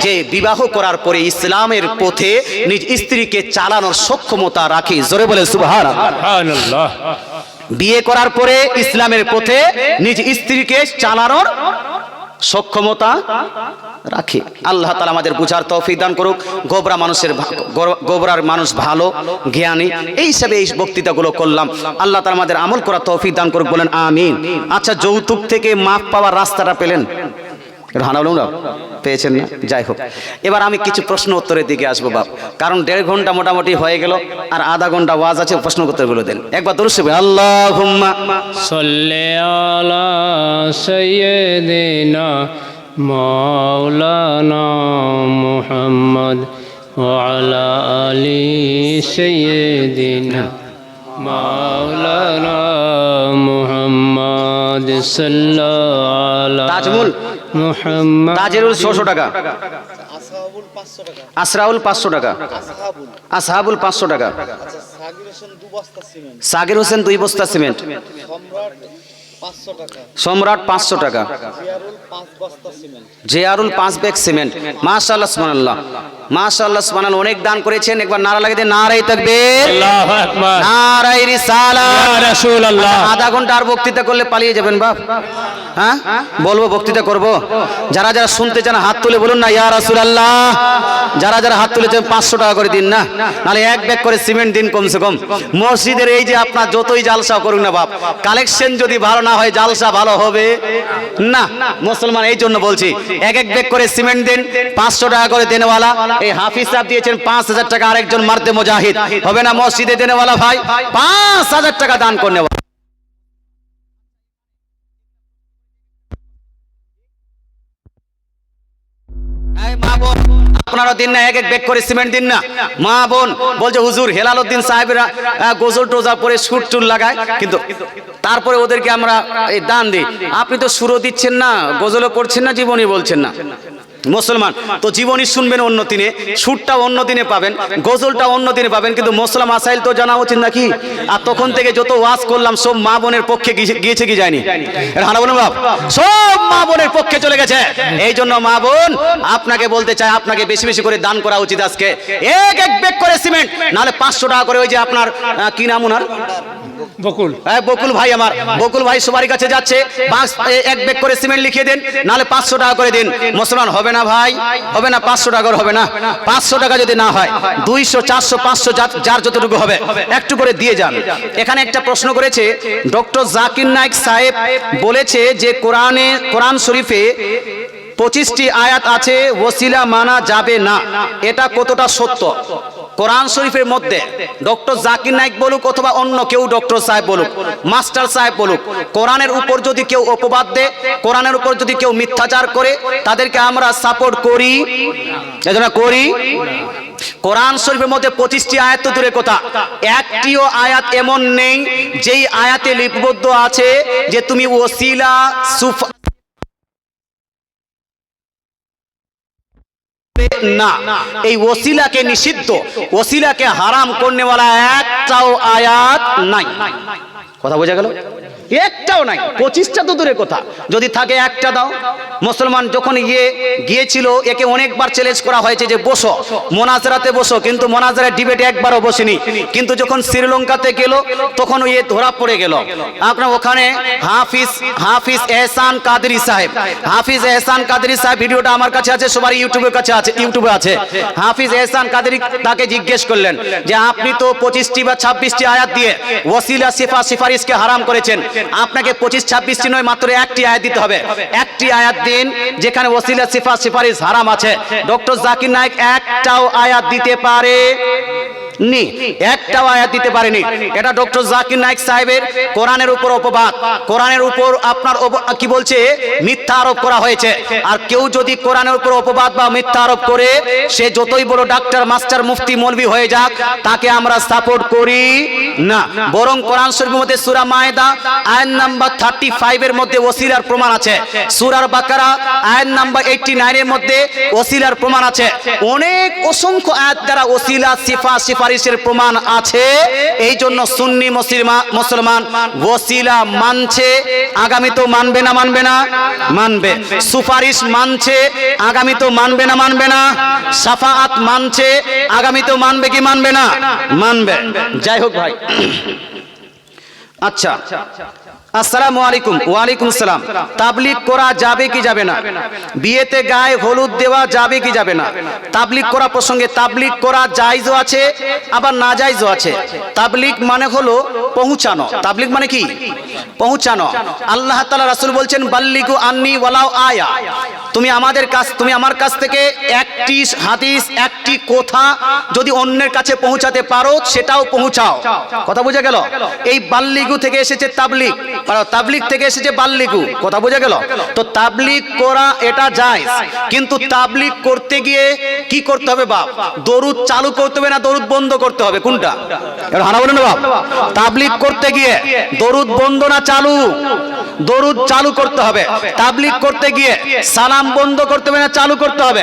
যে বিবাহ করার পরে ইসলামের পথে নিজ স্ত্রীকে চালানোর সক্ষমতা রাখে। জোরে বলে সুবহানাল্লাহ। বিয়ে করার পরে ইসলামের পথে নিজ স্ত্রীকে চালানোর সক্ষমতা রাখে। আল্লাহ তাআলা আমাদের বুঝার তৌফিক দান করুক। গোবরার মানুষ ভালো, জ্ঞানী, এই হিসাবে এই বক্তৃতাগুলো করলাম। আল্লাহ তাআলা আমাদের আমল করার তৌফিক দান করুক, বলেন আমিন। আচ্ছা, যৌতুক থেকে মাফ পাওয়ার রাস্তাটা পেলেন? পেয়েছেন না? যাই হোক, এবার আমি কিছু প্রশ্ন উত্তরের দিকে আসবো বাপ, কারণ 1.5 ঘন্টা মোটামুটি হয়ে গেল, আর আধা ঘন্টা ওয়াজ আছে, প্রশ্ন উত্তরগুলো দেন। একবার দরুদ শরীফ, আল্লাহুম্মা সাল্লি আলা সাইয়্যিদিনা মাওলানা মুহাম্মদ ওয়া আলা আলি সাইয়্যিদিনা মাওলানা মুহাম্মদ সাল্লাল্লাহু আলা তাজমুল মুহাম্মদ। তাজেরুল 600 টাকা, আসরাউল 500 টাকা, আসহাবুল 500 টাকা, সাগির হোসেন 2 বস্তা সিমেন্ট, সম্রাট 500 টাকা, জিয়ারুল 5 ব্যাগ সিমেন্ট। মাশাআল্লাহ সুবহানাল্লাহ, মাশাআল্লাহ সুবহানাল্লাহ, অনেক দান করেছেন। একবার নারা লাগিয়ে দেন, নারায়ে তাকবীর, আল্লাহু আকবার, নারায়ে ইয়া রিসালাত। রাসূলুল্লাহ। আধা ঘন্টা আর বক্তৃতা করলে পালিয়ে যাবেন বাপ। হ্যাঁ বলবো, বক্তৃতা করব। যারা যারা শুনতে চান হাত তুলে বলুন না ইয়া রাসূলুল্লাহ। যারা যারা হাত তুলেছেন 500 টাকা করে দিন না, নাহলে এক ব্যাগ করে সিমেন্ট দিন কমসে কম। মসজিদের এই যে আপনার যতই জালসা করুন না বাপ, কালেকশন যদি ভালো না হয় জালসা ভালো হবে না। মুসলমান এই জন্য বলছি, এক এক ব্যাগ করে সিমেন্ট দিন, 500 টাকা করে দেনেওয়ালা। এই হাফিজ সাহেব দিয়েছেন 5000 টাকা, আরেকজন মারতে মুজাহিদ হবে না মসজিদে দেনেওয়ালা ভাই, 5000 টাকা দান করনে। আপনারা দিন না, এক এক ব্যাগ করে সিমেন্ট দিন না। মা বোন বলছে হুজুর হেলালউদ্দিন সাহেবরা গোসল টোজা পরে সুট টুল লাগায়, কিন্তু তারপরে ওদেরকে আমরা এই দান দিই। আপনি তো সুরও দিচ্ছেন না, গজলও করছেন না, জীবনী বলছেন না। মুসলমান তো জীবনী শুনবেন অন্য দিনে, সুরটা অন্য দিনে পাবেন, গজলটা অন্য দিনে পাবেন, কিন্তু মুসলাম আসাইল তো জানা উচিত নাকি? আর তখন থেকে যত ওয়াজ করলাম সব মা বোনের পক্ষে গিয়েছে কি যায়নি? হানা বলুন বাপ, সব মা বোনের পক্ষে চলে গেছে। এই জন্য মা বোন আপনাকে বলতে চাই, আপনাকে বেশি বেশি করে দান করা উচিত। আজকে এক এক ব্যাগ করে সিমেন্ট, নাহলে 500 টাকা করে ওই যে আপনার কি নাম ওনার, বকুল, হ্যাঁ বকুল ভাই, আমার বকুল ভাই সবার কাছে যাচ্ছে, এক ব্যাগ করে সিমেন্ট লিখিয়ে দেন, নাহলে 500 টাকা করে দিন। মুসলমান হবে না ভাই, হবে না, 500 টাকা হবে না। 500 টাকা যদি না হয় 200, 400, 500 যার যতটুকু হবে একটু করে দিয়ে যান। এখানে একটা প্রশ্ন করেছে ডক্টর জাকির নায়েক সাহেব, বলেছে যে কোরআন শরীফে 25টি আয়াত আছে, ওসিলা মানা যাবে না, এটা কতটা সত্য? কোরআন শরীফের মধ্যে ডক্টর জাকির নায়েক বলুক অথবা অন্য কেউ, ডক্টর সাহেব বলুক, মাস্টার সাহেব বলুক, কোরআনের উপর যদি কেউ অপবাদ দেয়, কোরআনের উপর যদি কেউ মিথ্যাচার করে, তাদেরকে আমরা সাপোর্ট করি, এজন্য করি। কোরআন শরীফের মধ্যে 25টি আয়াত তো দূরের কথা, একটিও আয়াত এমন নেই যেই আয়াতে লিপিবদ্ধ আছে যে তুমি ওসিলা না। এই ওসিলাকে নিষিদ্ধ, ওসিলাকে হারাম করনেওয়ালা একটাও আয়াত নাই। কথা বোঝা গেল? একটাও নাই। 25টা তো দূরের কথা, যদি থাকে একটা দাও। মুসলমান যখন গিয়েছিল, একে অনেকবার চ্যালেঞ্জ করা হয়েছে যে বসো, মোনাজারাতে বসো, কিন্তু মোনাজারের ডিবেটে একবারও বসেনি। কিন্তু যখন শ্রীলঙ্কাতে গেল তখন ধরা পড়ে গেল। আপনার ওখানে হাফিজ এহসান কাদরি সাহেব, হাফিজ এহসান কাদরি সাহেব, ভিডিওটা আমার কাছে আছে, সবার ইউটিউবে আছে। হাফিজ এহসান কাদরি তাকে জিজ্ঞেস করলেন যে আপনি তো 25টি বা 26টি আয়াত দিয়ে ওসিলা সিফারিশকে হারাম করেছেন, আপনাকে 25-26টি নয়, মাত্র একটি আয়াত দিতে হবে। একটি আয়াত দিন যেখানে ওসিলা সিফারিশ হারাম আছে। ডক্টর জাকির নায়েক একটাও আয়াত দিতে পারে নি, একটাও আয়াত দিতে পারেনি। এটা ডক্টর জাকির নায়েক সাহেবের কোরআনের উপর অপবাদ, কোরআনের উপর আপনার কি বলছে মিথ্যা আরোপ করা হয়েছে। আর কেউ যদি কোরআনের উপর অপবাদ বা মিথ্যা আরোপ করে, সে যতই বড় ডাক্তার, মাস্টার, মুফতি, মৌলভী হয়ে যাক, তাকে আমরা সাপোর্ট করি না। বরং কোরআন শরীফের মধ্যে সূরা মায়েদা আয়াত নাম্বার 35 এর মধ্যে ওসিলার প্রমাণ আছে, সূরা বাকারা আয়াত নাম্বার 89 এর মধ্যে ওসিলার প্রমাণ আছে। অনেক অসংখ্য আয়াত দ্বারা ওসিলা সিফারিশের প্রমাণ আছে। এই জন্য সুন্নি মুসলমান ওসিলা মানছে, আগামী তো মানবে না, মানবে না, মানবে। সুপারিশ মানছে, আগামী তো মানবে না, মানবে না। শাফাআত মানছে, আগামী তো মানবে কি মানবে না, মানবে। যাই হোক ভাই, আচ্ছা, আসসালামু আলাইকুম। ওয়ালাইকুম সালাম। তাবলীগ করা যাবে কি যাবে না? বিয়েতে গায়ে হলুদ দেওয়া যাবে কি যাবে না? তাবলীগ করা প্রসঙ্গে, তাবলীগ করা জায়েজও আছে আবার নাজায়েজও আছে। তাবলীগ মানে হলো পৌঁছানো। তাবলীগ মানে কি? পৌঁছানো। আল্লাহ তাআলা রাসূল বলছেন বাল্লিগু আন্নি ওয়ালাউ আয়া, তুমি আমার কাছ থেকে একটি হাদিস, একটি কথা যদি অন্যের কাছে পৌঁছাতে পারো, সেটাও পৌঁছাও। কথা বোঝা গেল? এই বাল্লিগু থেকে এসেছে তাবলীগ, তাবলীগ থেকে এসেছে বাল্লিগু। কথা বোঝা গেল? তো তাবলীগ করা এটা জায়েজ, কিন্তু তাবলীগ করতে গিয়ে কি করতে হবে বাপ? দরুদ চালু করতে হবে না দরুদ বন্ধ করতে হবে? কোনটা? এটা হানা বলেন না বাপ। তাবলীগ করতে গিয়ে দরুদ বন্ধ না চালু? দরুদ চালু করতে হবে। তাবলীগ করতে গিয়ে সালাম বন্ধ করতে হবে না চালু করতে হবে?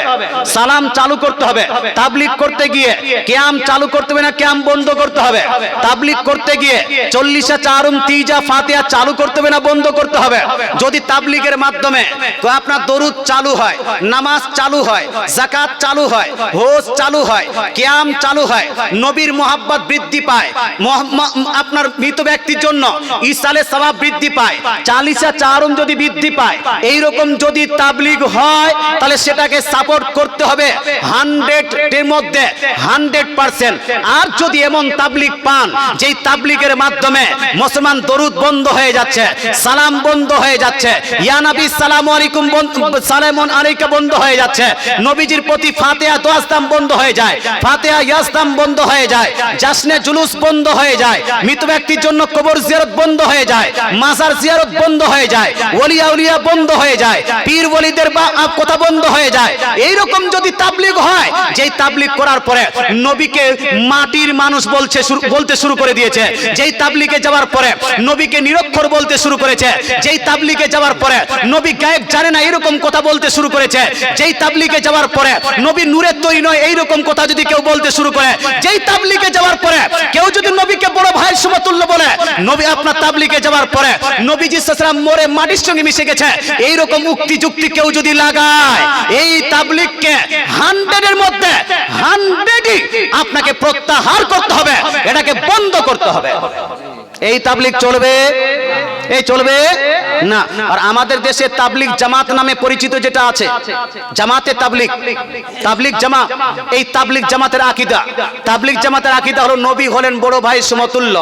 সালাম চালু করতে হবে। তাবলীগ করতে গিয়ে কিয়াম চালু করতে হবে না কিয়াম বন্ধ করতে হবে? তাবলীগ করতে গিয়ে 40 চারুম তিজা ফাতিহা চালু করতে হবে না বন্ধ করতে হবে? যদি তাবলীগের মাধ্যমে আপনার দরুদ চালু হয়, নামাজ চালু হয়, যাকাত চালু হয়, হজ চালু হয়, কিয়াম চালু হয়, নবীর মোহাব্বত বৃদ্ধি পায়, আপনার মৃত ব্যক্তির জন্য ইসালে সওয়াব বৃদ্ধি পায়, 40 চারুম যদি বৃদ্ধি পায়, এই রকম যদি তাবলীগ হয় তাহলে সেটাকে সাপোর্ট করতে হবে 100 এর মধ্যে 100%। আর যদি এমন তাবলীগ পান যেই তাবলীগের মাধ্যমে মুসলমান দরুদ বন্ধ হয়ে যাচ্ছে, সালাম বন্ধ হয়ে যাচ্ছে, ইয়া নবী সালামু আলাইকুম সালামুন আলাইকা বন্ধ হয়ে যাচ্ছে, নবীজির প্রতি ফাতিহা দোয়াস্তাম বন্ধ হয়ে যায়, ফাতিহা ইয়াস্তাম বন্ধ হয়ে যায়, জাশনে জুলুস বন্ধ হয়ে যায়, মৃত ব্যক্তির জন্য কবর জিয়ারত বন্ধ হয়ে যায়, মাজার জিয়ারত বন্ধ হয়ে যায়, ওলি আউলিয়া বন্ধ হয়ে যায়, পীর ওলিদের কথা বন্ধ হয়ে যায়। এই রকম যদি তাবলীগ হয়, যেই তাবলীগ করার পরে নবীকে মাটির মানুষ বলতে শুরু করে দিয়েছে, যেই তাবলীগে যাওয়ার পরে নবীকে নিরক্ষর বলতে শুরু করেছে, যেই তাবলীগে যাওয়ার পরে নবী গায়েব জানে না এরকম কথা বলতে শুরু করেছে, যেই তাবলীগে যাওয়ার পরে নবী নূরের তৈরি নয় এইরকম কথা যদি কেউ বলতে শুরু করে, যেই তাবলীগে যাওয়ার পরে কেউ যদি নবীকে বড় ভাইয়ের সমতুল্য বলে, নবী আপনার তাবলীগে যাওয়ার পরে নবীজি সাল্লাল্লাহু আলাইহি ওয়াসাল্লাম মরে মাটির সঙ্গে মিশে গেছে, এইরকম উক্তি যুক্তি কেউ যদি লাগায়, এই তাবলীগকে 100 এর মধ্যে 100ই আপনাকে প্রত্যাহার করতে হবে, এটাকে বন্ধ করতে হবে। এই তাবলীগ চলবে? এই চলবে না। আর আমাদের দেশে তাবলীগ জামাত নামে পরিচিত যেটা আছে, জামাতে তাবলীগ, তাবলীগ জামাত, এই তাবলীগ জামাতের আকীদা, তাবলীগ জামাতের আকীদা হলো নবী হলেন বড় ভাইয়ের সমতুল্য।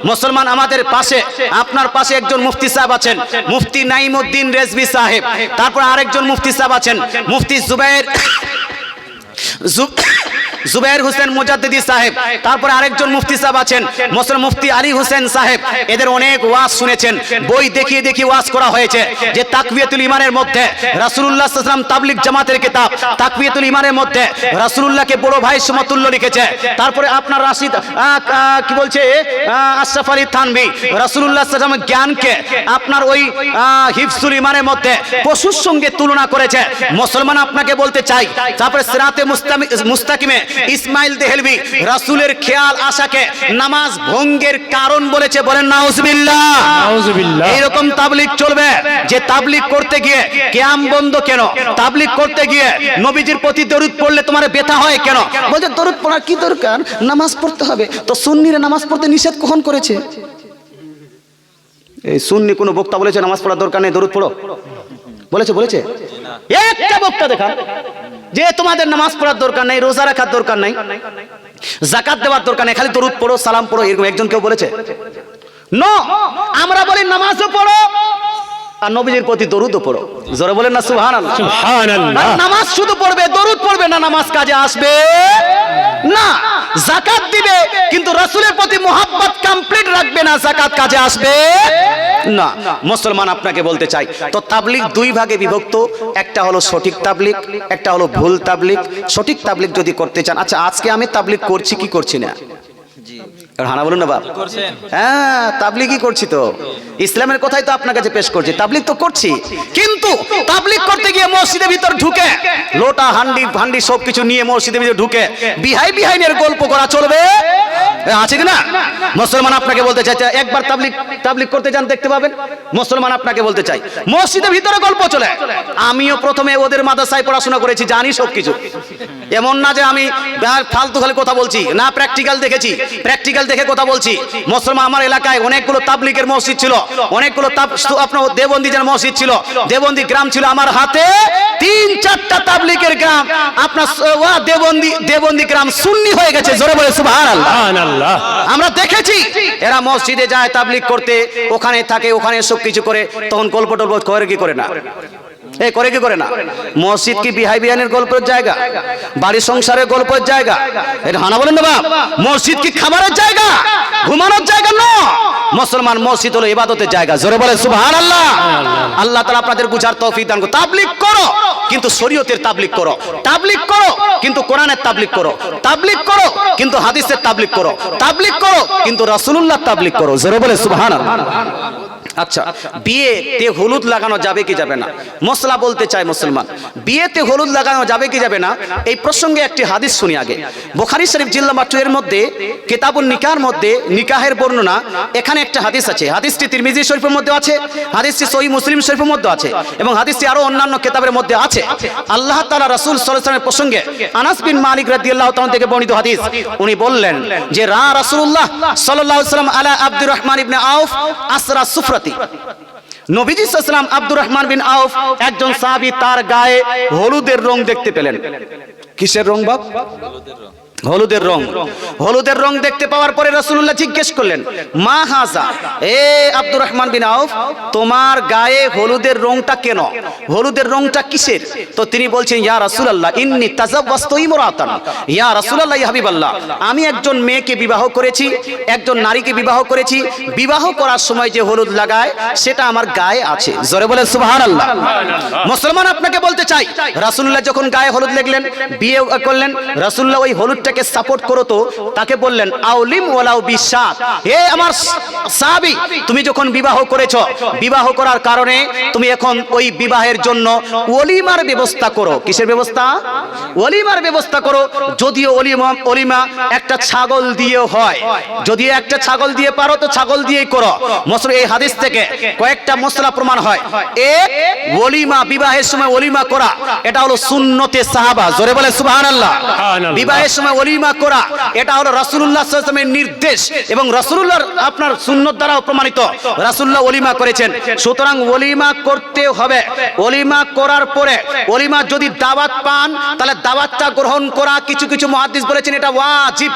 মুসলমান আমাদের পাশে, আপনার পাশে একজন মুফতি সাহেব আছেন, মুফতি নাইমউদ্দিন রেজভী সাহেব, তারপর আরেকজন মুফতি সাহেব আছেন মুফতি জুবায়ের হোসেন মুজাদ্দিদি সাহেব, তারপরে আরেকজন মুফতি সাহেব আছেন মুফতি আলী হোসেন সাহেব। এদের অনেক ওয়াজ শুনেছেন, বই দেখিয়ে দেখিয়ে ওয়াজ করা হয়েছে যে তাকওয়াতুল ঈমানের মধ্যে রাসূলুল্লাহ সাল্লাল্লাহু আলাইহি ওয়াসাল্লাম তাবলীগ জামাতের কিতাব তাকওয়াতুল ঈমানের মধ্যে রাসূলুল্লাহকে বড় ভাই সমতুল্য লিখেছে। তারপরে আপনার রাশিদ কি বলছে আশরাফ আলী থানভী রাসূলুল্লাহ সাল্লাল্লাহু আলাইহি ওয়াসাল্লামের জ্ঞানকে আপনার ওই হিফজুল ঈমানের মধ্যে পশুর সঙ্গে তুলনা করেছে। মুসলমান আপনাকে বলতে চাই, তারপরে সিরাতে মুস্তাকিমে ইসমাইল দেহলভী রাসূলের খেয়াল আশাকে নামাজ ভঙ্গের কারণ বলেছে, বলেন নাউজুবিল্লাহ। নাউজুবিল্লাহ। এইরকম তাবলীগ চলবে যে তাবলীগ করতে গিয়ে কিয়াম বন্ধ কেন, তাবলীগ করতে গিয়ে নবীজির প্রতি দরুদ পড়লে তোমার ব্যথা হয় কেন, বলছে দরুদ পড়ার কি দরকার, নামাজ পড়তে হবে। তো সুন্নিরা নামাজ পড়তে নিষেধ কখন করেছে? এই সুন্নি কোনো বক্তা বলেছে নামাজ পড়ার দরকার নেই, দরুদ পড়ো? বলেছে? বলেছে? একটা বক্তা দেখা যে তোমাদের নামাজ পড়ার দরকার নেই, রোজা রাখার দরকার নেই, যাকাত দেওয়ার দরকার নেই, খালি দরুদ পড়ো, সালাম পড়ো, এরকম একজন কেউ বলেছে? নো, আমরা বলি নামাজও পড়ো আর নবীজির প্রতি দরুদও পড়ো। জোরে বলেন না সুবহানাল্লাহ। সুবহানাল্লাহ। নামাজ শুধু পড়বে, দরুদ পড়বে না, নামাজ কাজে আসবে না। যাকাত দিবে কিন্তু রাসূলের প্রতি মুহাব্বত কমপ্লিট রাখবে না, যাকাত কাজে আসবে না। মুসলমান আপনাকে বলতে চাই, তো তাবলীগ দুই ভাগে বিভক্ত, একটা হলো সঠিক তাবলীগ, একটা হলো ভুল তাবলীগ। সঠিক তাবলীগ যদি করতে চান, আচ্ছা আজকে আমি তাবলীগ করছি কি করছি না? হানা বলুন না বাপ। হ্যাঁ, তাবলীগই করছি তো, ইসলামের কথাই তো আপনার কাছে পেশ করছি, তাবলীগ তো করছি। কিন্তু তাবলীগ করতে গিয়ে মসজিদের ভিতর ঢুকে লোটা হান্ডি সবকিছু নিয়ে মসজিদের ভিতর ঢুকে বিহাইনের গল্প করা চলবে? আছে কিনা? মুসলমান আপনাকে বলতে চাই, একবার তাবলীগ করতে যান, দেখতে পাবেন। মুসলমান আপনাকে বলতে চাই, মসজিদের ভিতরে গল্প চলে। আমিও প্রথমে ওদের মাদ্রাসায় পড়াশোনা করেছি, জানি সবকিছু। এমন না যে আমি ফালতু খালি কথা বলছি, না, প্র্যাকটিক্যাল দেখেছি, প্র্যাকটিক্যাল দেখে কথা বলছি। মুসলমান আমার এলাকায় অনেকগুলো তাবলীগের মসজিদ ছিল, অনেকগুলো আপনার দেওবন্দিদের মসজিদ ছিল, দেওবন্দি গ্রাম ছিল। আমার হাতে 3-4টা তাবলীগের গ্রাম আপনার দেওবন্দি গ্রাম সুন্নি হয়ে গেছে। জোরে বলে সুবহানাল্লাহ। আমরা দেখেছি এরা মসজিদে যায় তাবলীগ করতে, ওখানে থাকে, ওখানে সবকিছু করে, তখন গল্প টল্প করে কি করে না? করে কি করে না? মসজিদ কি বিহাইনের গল্পের জায়গা, বাড়ি সংসারের গল্পের জায়গা? এটা হানা বলেন না বাপ। মসজিদ কি খাবারের জায়গা, ঘুমানোর জায়গা? না, মুসলমান মসজিদ হলো ইবাদতের জায়গা। জোরে বলে সুবহানাল্লাহ। আল্লাহ তাআলা আপনাদের বুঝার তৌফিক দান করুন। তাবলীগ করো কিন্তু শরীয়তের তাবলীগ করো, তাবলীগ করো কিন্তু কোরআনের তাবলীগ করো, তাবলীগ করো কিন্তু হাদিসের তাবলীগ করো, তাবলীগ করো কিন্তু রাসূলুল্লাহর তাবলীগ করো। জোরে বলে সুবহানাল্লাহ। আচ্ছা, বিয়েতে হলুদ লাগানো যাবে কি যাবে না? মশলা বলতে চাই মুসলমান, বিয়েতে হলুদ লাগানো যাবে কি যাবে না এই প্রসঙ্গে একটি হাদিস শুনি আগে। বুখারী শরীফ জিলদ নাম্বার 2 এর মধ্যে কিতাবুন নিকাহের মধ্যে নিকাহের বর্ণনা, এখানে একটা হাদিস আছে। হাদিসটি তিরমিজি শরীফের মধ্যে আছে, হাদিসটি সহিহ মুসলিম শরীফের মধ্যে আছে এবং হাদিসটি আরো অন্যান্য কিতাবের মধ্যে আছে। আল্লাহ তাআলা রাসূল সাল্লাল্লাহু আলাইহি ওয়াসাল্লামের প্রসঙ্গে আনাস বিন মালিক রাদিয়াল্লাহু তাআলা থেকে বর্ণিত হাদিস, উনি বললেন যে রাসূলুল্লাহ সাল্লাল্লাহু আলাইহি ওয়াসাল্লাম আলা আব্দুর রহমান ইবনে আউফ আসরা সুফরাতি, নবীজি সাল্লাল্লাহু আলাইহি ওয়াসাল্লাম আব্দুর রহমান বিন আউফ একজন সাহাবী, তার গায়ে হলুদের রং দেখতে পেলেন। কিসের রং বাপ? হলুদের রং। হলুদের রং দেখতে পাওয়ার পরে রাসূলুল্লাহ জিজ্ঞেস করলেন, মা হাজা, এ আব্দুর রহমান বিন আউফ, তোমার গায়ে হলুদের রংটা কেন? হলুদের রংটা কিসের? তো তিনি বলছেন, ইয়া রাসূলুল্লাহ ইন্নী তাযাওয়াজতু ইমরাতান, ইয়া রাসূলুল্লাহ, ইয়া হাবিবাল্লাহ, আমি একজন মেয়েকে বিবাহ করেছি, একজন নারীকে বিবাহ করেছি, বিবাহ করার সময় যে হলুদ লাগায় সেটা আমার গায়ে আছে। জোরে বলেন সুবহানাল্লাহ। মুসলমান, আপনাকে বলতে চাই, রাসূলুল্লাহ যখন গায়ে হলুদ লাগলেন, বিয়ে করলেন, রাসূলুল্লাহ ওই হলুদটাকে সাপোর্ট করো তো, তাকে বললেন আউলিম ওয়ালাউ বিশাত, হে আমার সাহাবী, তুমি যখন বিবাহ করেছো, বিবাহ করার কারণে তুমি এখন ওই বিবাহের জন্য ওলিমার ব্যবস্থা করো। কিসের ব্যবস্থা? ওলিমার ব্যবস্থা করো। যদিও ওলিমা একটা ছাগল দিয়ে হয়, যদি একটা ছাগল দিয়ে পারো তো ছাগল দিয়েই করো। মসলা, এই হাদিস থেকে কয়েকটা মসলা প্রমাণ হয়। এক, ওলিমা, বিবাহের সময় ওলিমা করা, এটা হলো সুন্নতে সাহাবা। জোরে বলে সুবহানাল্লাহ। বিবাহের সময় ওলিমা করা, এটা হলো রাসূলুল্লাহ সাল্লাল্লাহু আলাইহি ওয়াসাল্লামের নির্দেশ এবং রাসূলুল্লাহর আপনার সুন্নত দ্বারাও প্রমাণিত। রাসূলুল্লাহ ওলিমা করেছেন, সুতরাং ওলিমা করতে হবে। ওলিমা করার পরে ওলিমা যদি দাওয়াত পান, তাহলে দাওয়াতটা গ্রহণ করা, কিছু কিছু মুহাদ্দিস বলেছেন এটা ওয়াজিব,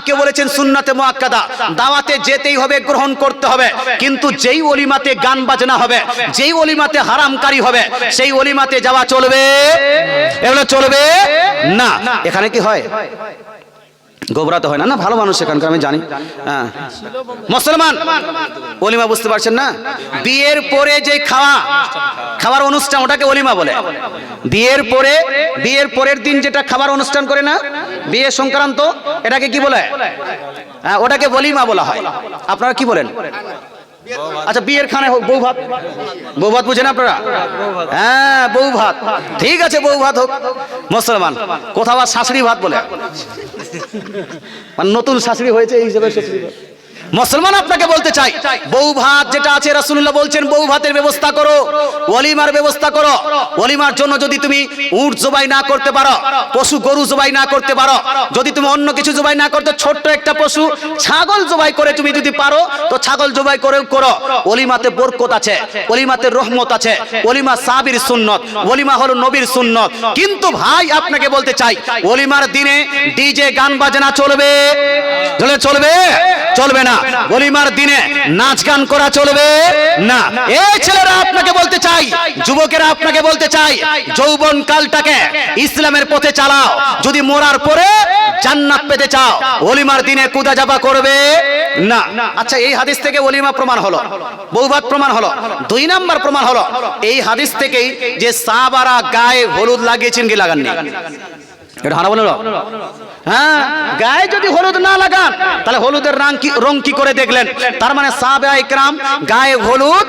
কেউ বলেছেন সুন্নাতে মুআক্কাদা। দাওয়াতে যেতেই হবে, গ্রহণ করতে হবে। কিন্তু যেই ওলিমাতে গান বাজনা হবে, যেই ওলিমাতে হারামকারী হবে, সেই ওলিমাতে যাওয়া চলবে? এগুলো চলবে না। এখানে কি হয়? গোবরাতে হয় না, না ভালো মানুষ এখানকার, আমি জানি। হ্যাঁ মুসলমান, ওলিমা বুঝতে পারছেন না? বিয়ের পরে যে খাওয়ার অনুষ্ঠান, ওটাকে ওলিমা বলে। বিয়ের পরের দিন যেটা খাবার অনুষ্ঠান করে না, বিয়ে সংক্রান্ত, এটাকে কি বলে? হ্যাঁ, ওটাকে ওলিমা বলা হয়। আপনারা কি বলেন? আচ্ছা, বিয়ের খানে হোক বউ ভাত, বউ ভাত বুঝেন আপনারা? হ্যাঁ, বউ ভাত, ঠিক আছে, বউ ভাত হোক। মুসলমান, কোথাও আর শাশুড়ি ভাত বলে, মানে নতুন শাশুড়ি হয়েছে এই হিসেবে শাশুড়ি ভাত। মুসলমান, আপনাকে বলতে চাই, বউ ভাত যেটা আছে, রাসূলুল্লাহ বলছেন বউ ভাতের ব্যবস্থা করো, ওলিমার ব্যবস্থা করো। ওলিমার জন্য যদি তুমি উট জবাই না করতে পারো, পশু গরু জবাই না করতে পারো, যদি তুমি অন্য কিছু জবাই না করতে, ছোট্ট একটা পশু ছাগল জবাই করে তুমি যদি পারো, তো ছাগল জবাই করে করো। ওলিমাতে বরকত আছে, ওলিমাতে রহমত আছে, ওলিমা সাহাবীর সুন্নত, ওলিমা হলো নবীর সুন্নত। কিন্তু ভাই, আপনাকে বলতে চাই, ওলিমার দিনে ডিজে গান বাজনা চলবে? চলবে? চলবে না। ওলিমার দিনে নাচ গান করা চলবে না। এই ছেলেরা আপনাকে বলতে চাই, যুবকেরা আপনাকে বলতে চাই, যৌবন কালটাকে ইসলামের পথে চালাও। যদি মরার পরে জান্নাত পেতে চাও, ওলিমার দিনে কুদা জাবা করবে না। আচ্ছা, এই হাদিস থেকে ওলিমা প্রমাণ হলো, বউভাত প্রমাণ হলো। 2 নাম্বার প্রমাণ হলো এই হাদিস থেকেই যে সাহাবারা গায়ে হলুদ লাগিয়েছেন কি লাগাননি? এটা হানা বলো। হ্যাঁ, গায়ে যদি হলুদ না লাগান, তাহলে হলুদের রং কি করে দেখলেন? তার মানে সাহাবায়ে কেরাম গায়ে হলুদ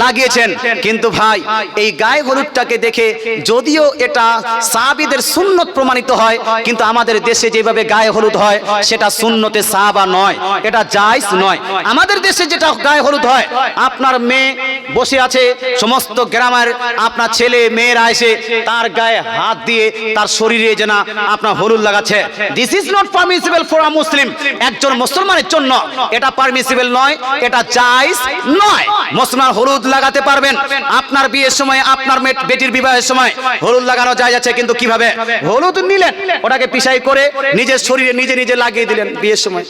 লাগিয়েছেন। কিন্তু ভাই, এই গায়ে হলুদটাকে দেখে যদিও এটা সাহাবীদের সুন্নত প্রমাণিত হয়, কিন্তু আমাদের দেশে যেভাবে গায়ে হলুদ হয় সেটা সুন্নতে সাহাবা নয়, এটা জায়েজ নয়। আমাদের দেশে যেটা গায়ে হলুদ হয়, আপনার মেয়ে বসে আছে, সমস্ত গ্রামের আপনার ছেলে মেয়েরা এসে তার গায়ে হাত দিয়ে তার শরীরে যেন আপনার হলুদ লাগাচ্ছে। This is not permissible for a Muslim. একজন মুসলমানের জন্য এটা পারমিসিবল নয়, এটা জায়েজ নয়। মুসলমান হলুদ লাগাতে পারবেন, আপনার বিয়ের সময়, আপনার বেটির বিবাহের সময় হলুদ লাগানো যায় আছে। কিন্তু কিভাবে? হলুদ নিলেন, ওটাকে পিছাই করে নিজের শরীরে নিজে নিজে লাগিয়ে দিলেন বিয়ের সময়।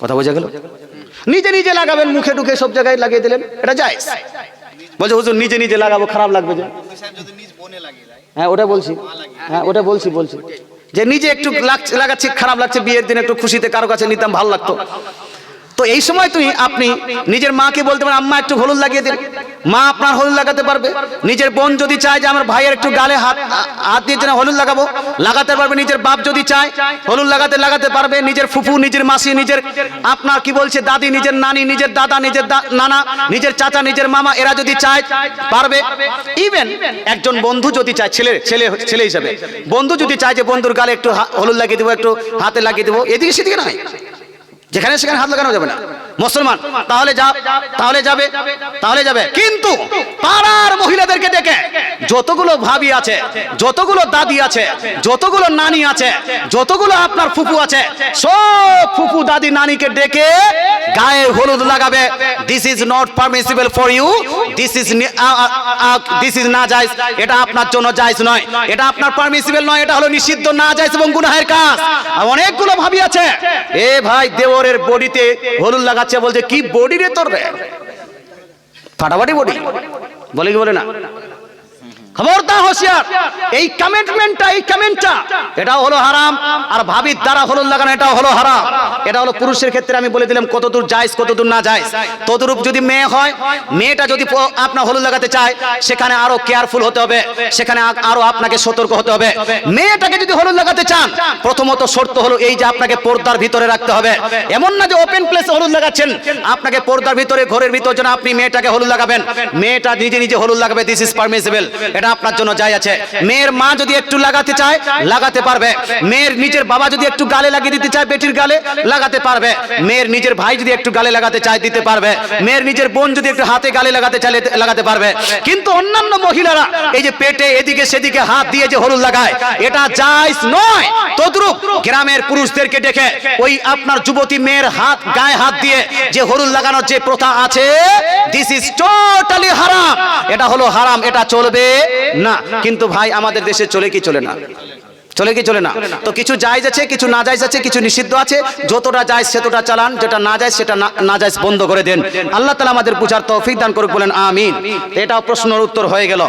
কথা বোঝা গেল? নিজে নিজে লাগাবেন, মুখে টুখে সব জায়গায় লাগিয়ে দিলেন, এটা জায়েজ। বলছে হুজুর নিজে নিজে লাগাবো, খারাপ লাগবে যে? হ্যাঁ, ওটা বলছি। হ্যাঁ, ওটা বলছি যে নিজে একটু লাগাচ্ছি, খারাপ লাগছে, বিয়ের দিন একটু খুশিতে কারো কাছে নিতাম, ভালো লাগতো। তো তো এই সময় আপনি নিজের মাকে বলতে পারেন আম্মা একটু হলুদ লাগিয়ে দিন, মা আপনার হলুদ লাগাতে পারবে। নিজের বোন যদি চায় যে আমার ভাইয়ের একটু গালে হাত দিয়ে যেন হলুদ লাগাবো, লাগাতে পারবে। নিজের বাপ যদি চায় হলুদ লাগাতে পারবে। নিজের ফুফু, নিজের মাসি, নিজের আপনার কি বলছে দাদি, নিজের নানি, নিজের দাদা, নিজের নানা, নিজের চাচা, নিজের মামা, এরা যদি চায় পারবে। ইভেন একজন বন্ধু যদি চায়, ছেলে হিসাবে বন্ধু যদি চায় যে বন্ধুর গালে একটু হলুদ লাগিয়ে দেবো, একটু হাতে লাগিয়ে দেবো, এদিকে সেদিকে নয়, যেখানে সেখানে হাত লাগানো যাবে না। মুসলমান তাহলে যাবে। কিন্তু পাড়ার মহিলাদেরকে ডেকে, যতগুলো ভাবি আছে, যতগুলো দাদি আছে, যতগুলো নানি আছে, যতগুলো আপনার ফুফু আছে, সব ফুফু দাদি নানিকে ডেকে গায়ে হলুদ লাগাবে। This is not permissible for you, this is না জায়েজ। এটা আপনার জন্য জায়েজ নয়, এটা আপনার পারমিসিবল নয়, এটা হলো নিষিদ্ধ, না জায়েজ এবং গুনাহের কাজ। অনেকগুলো ভাবি আছে, এ ভাই দেওরের বডিতে হলুদ লাগাচ্ছে, বলছে কি বডি রে তোর, ফাটাফাটি বডি, বলে কি বলে না? খবরদার, হোশিয়ার। এই কমেন্টটা এটা হলো হারাম, আর ভাবির দ্বারা হলুদ লাগানো এটাও হলো হারাম। এটা হলো পুরুষের ক্ষেত্রে আমি বলে দিলাম কতদূর জায়েজ কতদূর না জায়েজ। তদরূপ যদি মেয়ে হয়, মেয়েটা যদি আপনার হলুদ লাগাতে চায়, সেখানে আরো কেয়ারফুল হতে হবে, সেখানে আরো আপনাকে সতর্ক হতে হবে। মেয়েটাকে যদি হলুদ লাগাতে চান, প্রথমত শর্ত হলো এই যে আপনাকে পর্দার ভিতরে রাখতে হবে। এমন না যে ওপেন প্লেসে হলুদ লাগাচ্ছেন, আপনাকে পর্দার ভিতরে, ঘরের ভিতর যেন আপনি মেয়েটাকে হলুদ লাগাবেন, মেয়েটা নিজে হলুদ লাগাবে, দিস ইজ পারমিসিবল, এটা আপনার জন্য জায়েজ আছে। মেয়ের মা যদি একটু লাগাতে চায় লাগাতে পারবে। মেয়ের নিজের বাবা যদি একটু গালে লাগিয়ে দিতে চায়, বেটির গালে লাগাতে পারবে। মেয়ের নিজের ভাই যদি একটু গালে লাগাতে চায় দিতে পারবে। মেয়ের নিজের বোন যদি একটু হাতে গালে লাগাতে চায় লাগাতে পারবে। কিন্তু অন্যান্য মহিলারা এই যে পেটে এদিকে সেদিকে হাত দিয়ে যে হলুদ লাগায়, এটা জায়েজ নয়। তদ্রূপ গ্রামের পুরুষদেরকে ডেকে ওই আপনার যুবতী মেয়ের গায়ে হাত দিয়ে যে হলুদ লাগানোর যে প্রথা আছে, দিস ইজ টোটালি হারাম, এটা হলো হারাম, এটা চলবে না। কিন্তু ভাই আমাদের দেশে চলে কি চলে না? তো কিছু জায়েজ আছে, কিছু না জায়েজ আছে, কিছু নিষিদ্ধ আছে। যতটা জায়েজ সেতটা চালান, যেটা না জায়েজ সেটা না জায়েজ বন্ধ করে দেন। আল্লাহ তাআলা আমাদের বুঝার তৌফিক দান করুক, বলেন আমিন। এটাও প্রশ্নের উত্তর হয়ে গেল।